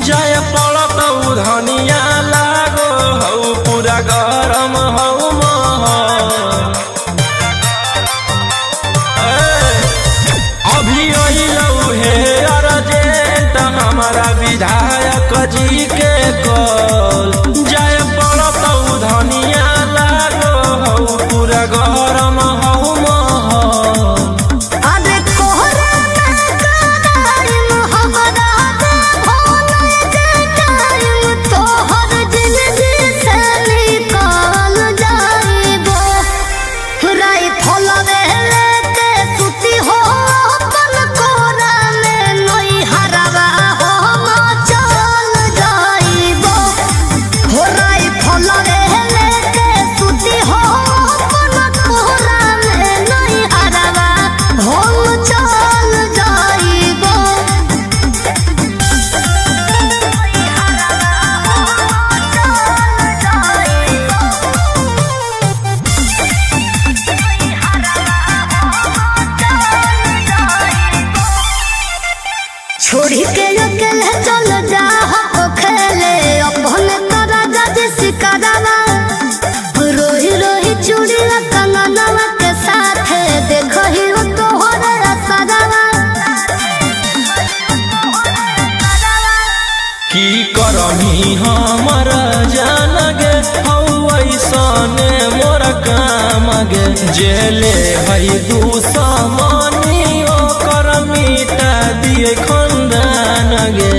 जय पड़तौ धनिया लागो हौ पूरा गरम हौ महल। अभी अइलौ हे अर्जेंट हमारा विधायक जी के कॉल, जय पड़तौ धनिया लागो हौ पूरा गरम हौ महल। अरे कोहरा में कराइम हमरा दे भोले जे टाइम, तोहर जिंदगी से निकाल जाइबो। राइफल लेके सुती हो अपन कोरा में, नई हरवा हम चल जाइबो। हो राइफल लेके सुती हो अपन कोरा में, नई हरवा हम चल जाइबो। छोड़ी के अकेले चल जा हो खेले अपने तोरा जज सिकरवा। रोही रोही चूड़िया कंगनवा के साथ देखही हो तोहरे असरवा। की करही हमर जान गे हौ ऐसने मोर काम गे। जेले हई दुश्मनी ओकर मिटा दिए खंदान गे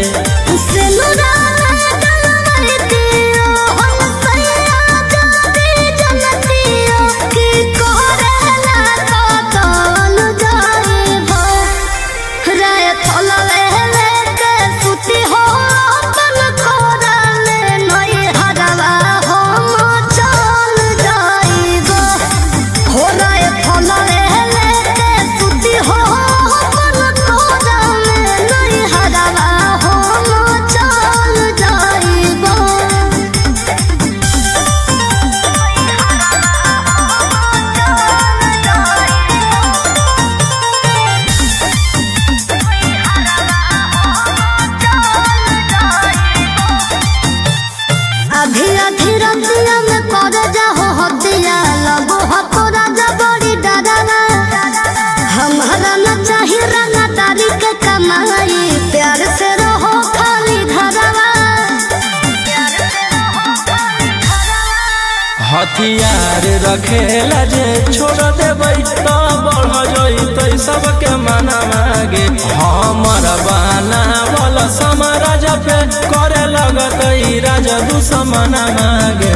हथियार रखेला जे छोड़ देबै तो बढ़ जइतै सबके मना मागे हमर बहाना वाला समाराज पे करे लगतै राज दुश्मन मागे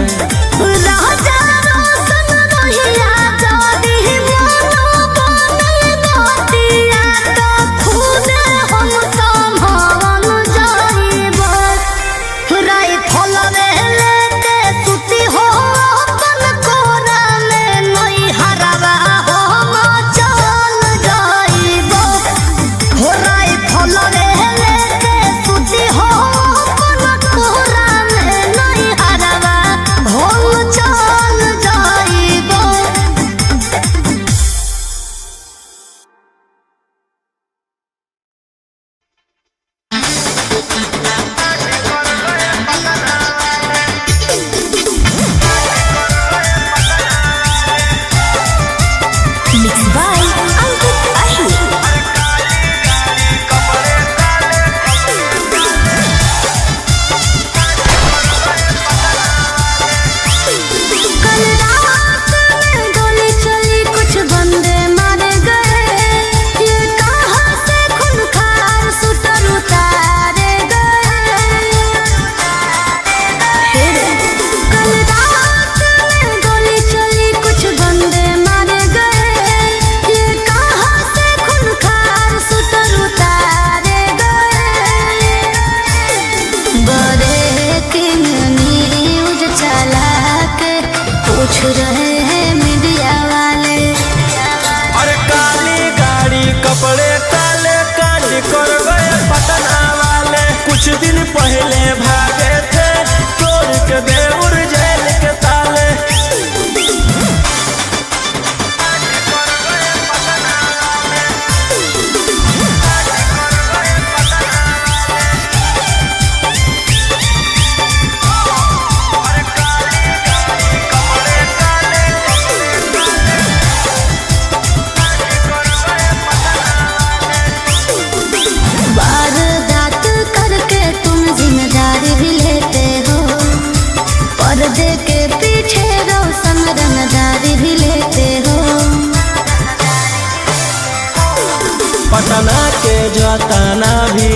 पटना के जाताना भी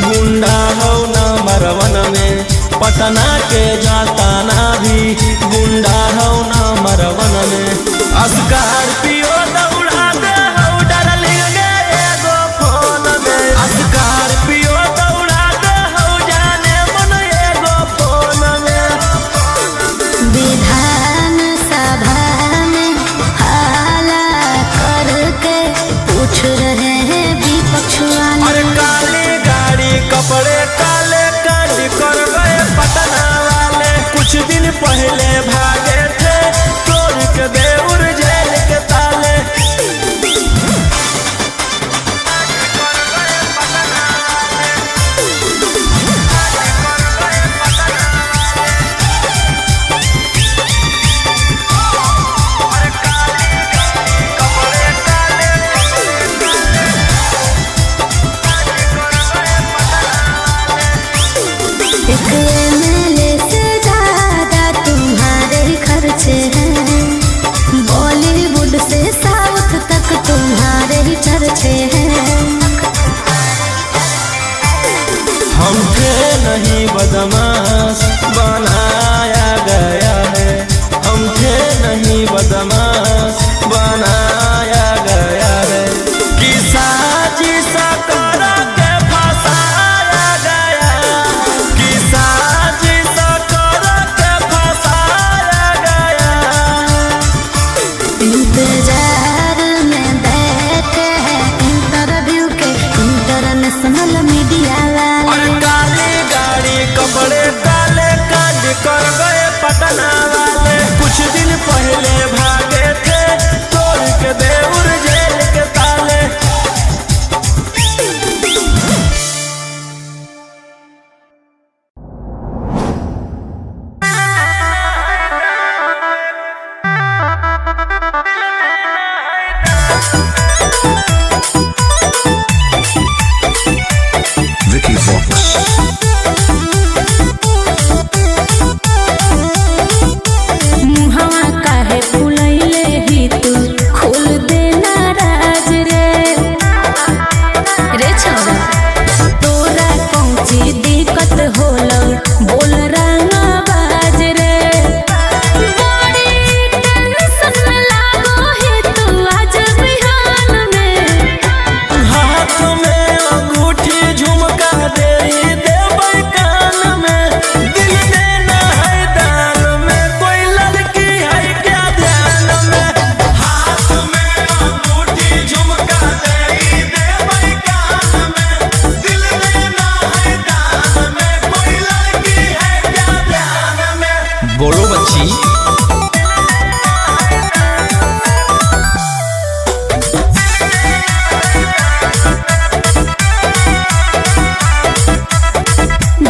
गुंडा हो नंबर 1 में पटना के जाताना भी गुंडा हो नंबर 1 में स्कॉर्पियो दौड़ा दे हो डार्लिंग गे एगो फोन में स्कॉर्पियो दौड़ा दे हो जाने मन एगो फोन में विधान सभा में हाला करके पूछ रहे हैं विपक्ष वाले अरे काली गाड़ी कपड़े काले काली कर गए पटना वाले कुछ दिन पहले भागे थे तोड़ के देउर जेल के ताले Vicky Vox. मुहवा काहे फुलैले ही तू खोल देना राज रे रे छोरा तोरा कौची दिक्कत होलो बोल रंगा बाज रे बड़ी टेंशन में लागो है तू आज बिहान में हाथ में अंगूठी झुमका दे देबै कान में दिल देना है दान में कोई लड़की है क्या ध्यान में हाथ में अंगूठी झुमका दे देबै कान में दिल देना है दान में कोई लड़की है क्या ध्यान में बोलो बच्ची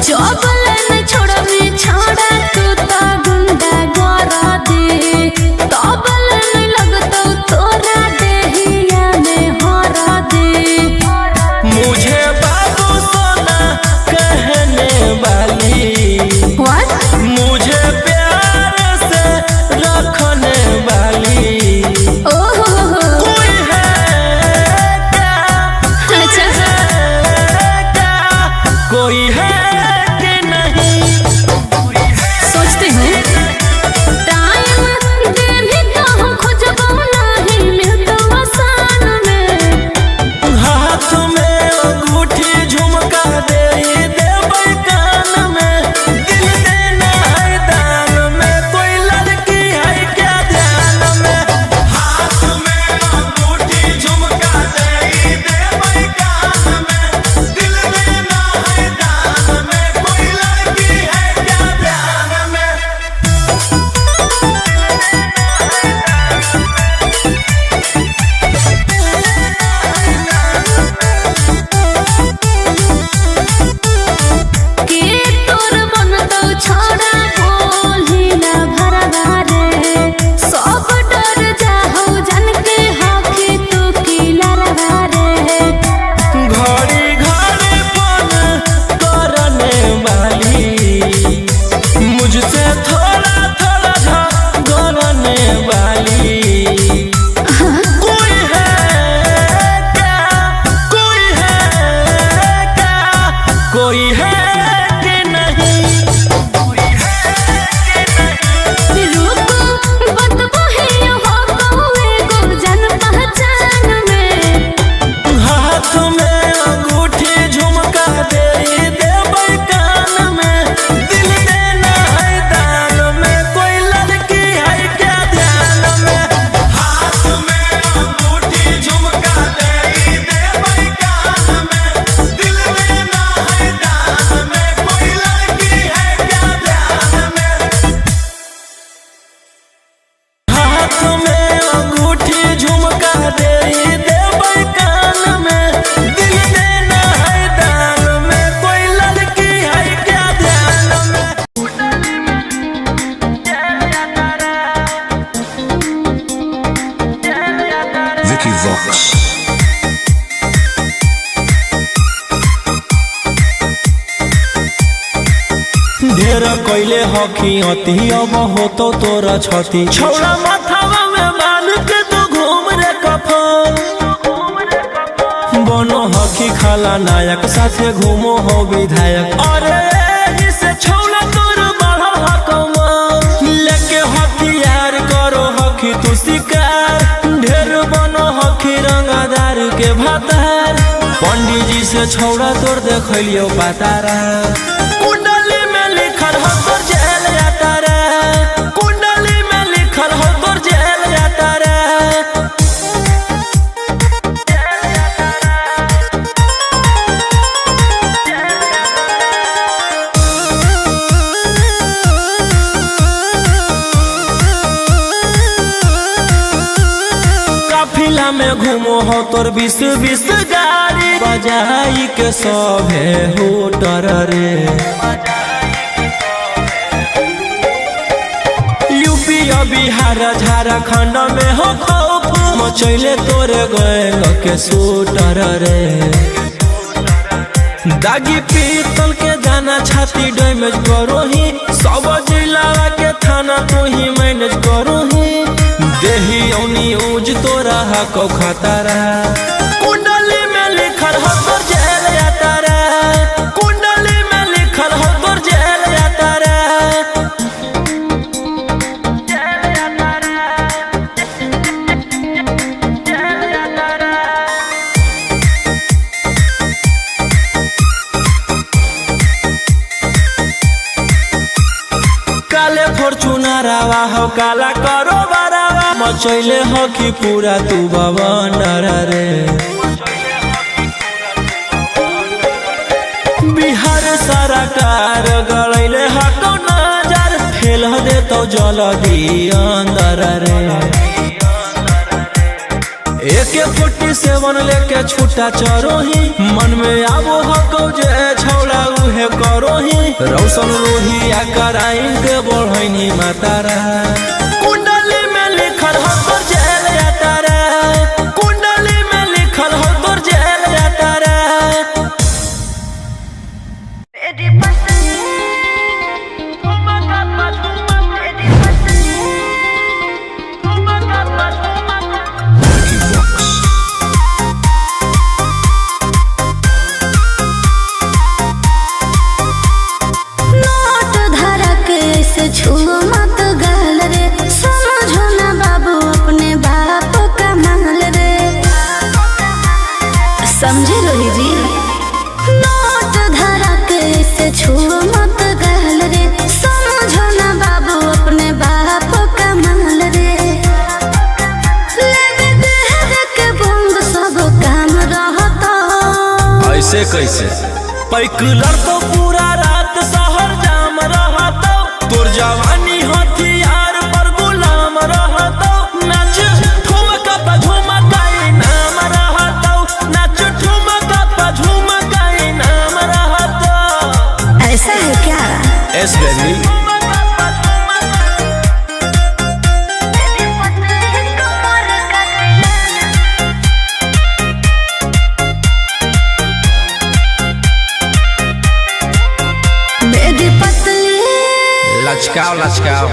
जबलन छोड़बी छोड़ा तू तो गुंडा गरा दे तबलन लगतो तोरा देहिया में हरा दे मुझे बाबू सोना कहने वाली व्हाट मुझे प्यार से रखने वाली ओहो कोई है क्या अच्छा क्या कोई है कि नहीं सोचते हैं टाइम देने का हम खोजबो नहीं मिलतो आसान में हाथ में अंगूठी झुमका दे देबै कान में दिल देना है दान में कोई लड़की है क्या ध्यान में हाथ में अंगूठी झुमका दे देबै कान में दिल देना है दान में कोई लड़की है क्या ध्यान में के तोर बनतो छोड़ा बोली ना भरवा रे सब डर जाहो जन के हकी तू की लरवा रे घड़ी घड़ी फोन करने वाली मुझसे थोड़ा थोड़ा झगड़ने वाली कोई है क्या कोई है क्या कोई है कि नहीं रुको बतबो ही हो कौवे गो जन पहचान में हाथ में अंगूठी झुमका दे देबै कान में दिल देना है दान में कोई लड़की है क्या ध्यान में हाथ में अंगूठी झुमका दे देबै कान में दिल देना है दान में कोई लड़की है क्या ध्यान में हाथ में अंगूठी झुमका दे देबै कान में दिल देना है दान में कोई लड़की है क्या ध्यान में Vicky Vox. ढेर कैले हकी अति अब होतो तोरा छती छौड़ा माथावा में बांध के तू घूम रे कफन बनो हकी खाला नायक साथे घूमो हो विधायक अरे एही से छौड़ा तोर बढ़ल हकमा लेके हथियार करो हकी तू शिकार ढेर बनो हकी रंगदार के भातार पंडित जी से छौड़ा तोर देखलियो पातारा कुंडली में लिखल हो तोर जेल जाता रे कुंडली में लिखल हो तोर जेल जाता रे काफिला में घूमो हो तोर 20-20 गाड़ी बजाई के सभे होटर रे यूपी बिहार झारखंड में हो खौफ मचैले तोरे गएंग के सूटर रे। दागी पीतल के दाना छाती डैमेज करो ही, सब जिला के थाना तू ही मैनेज करो ही। देही औनी ऊज तोरा हको खतरा, कुंडली में लिखल हो तोर जेल यात्रा, कुंडली में लिखल हो तोर जेल यात्रा। काले फॉर्चूनर आवा हो काला करो बरावा, मचैले हो कि पूरा तू बवंडर रे। बिहार सरकार गड़ैले हको नजर, फेल दे तो जल्दी अंदर रे। AK-47 लेके छूटा चरो ही, मन में आबो हको जे छौड़ा उहे करो ही। रौशन रोहिया कराइन के बढ़ैनी मातारा, कुंडली में लिखल हो तोर जेल यात्रा, कुंडली में लिखल हो तोर जेल यात्रा। Vicky Vox. नोट धड़क ऐसे छू मत गल रे, समझो ना बाबू अपने बाप का माल रे। समझे रोही जी, नोट धड़क ऐसे छू मत गल रे, समझो ना बाबू अपने बाप का माल रे। लेवे देह के बंग सब काम रहता, ऐसे कैसे पैकुलर तो पूरा रात शहर जाम रहतो, तोर जवानी हथियार पर गुलाम रहतो। नाच ठुमका पे झुमकाई नाम रहतो, नाच ठुमका पे झुमकाई नाम रहतो। ऐसा है क्या? एस बेबी मेरी पतली लचकाओ लचकाओ।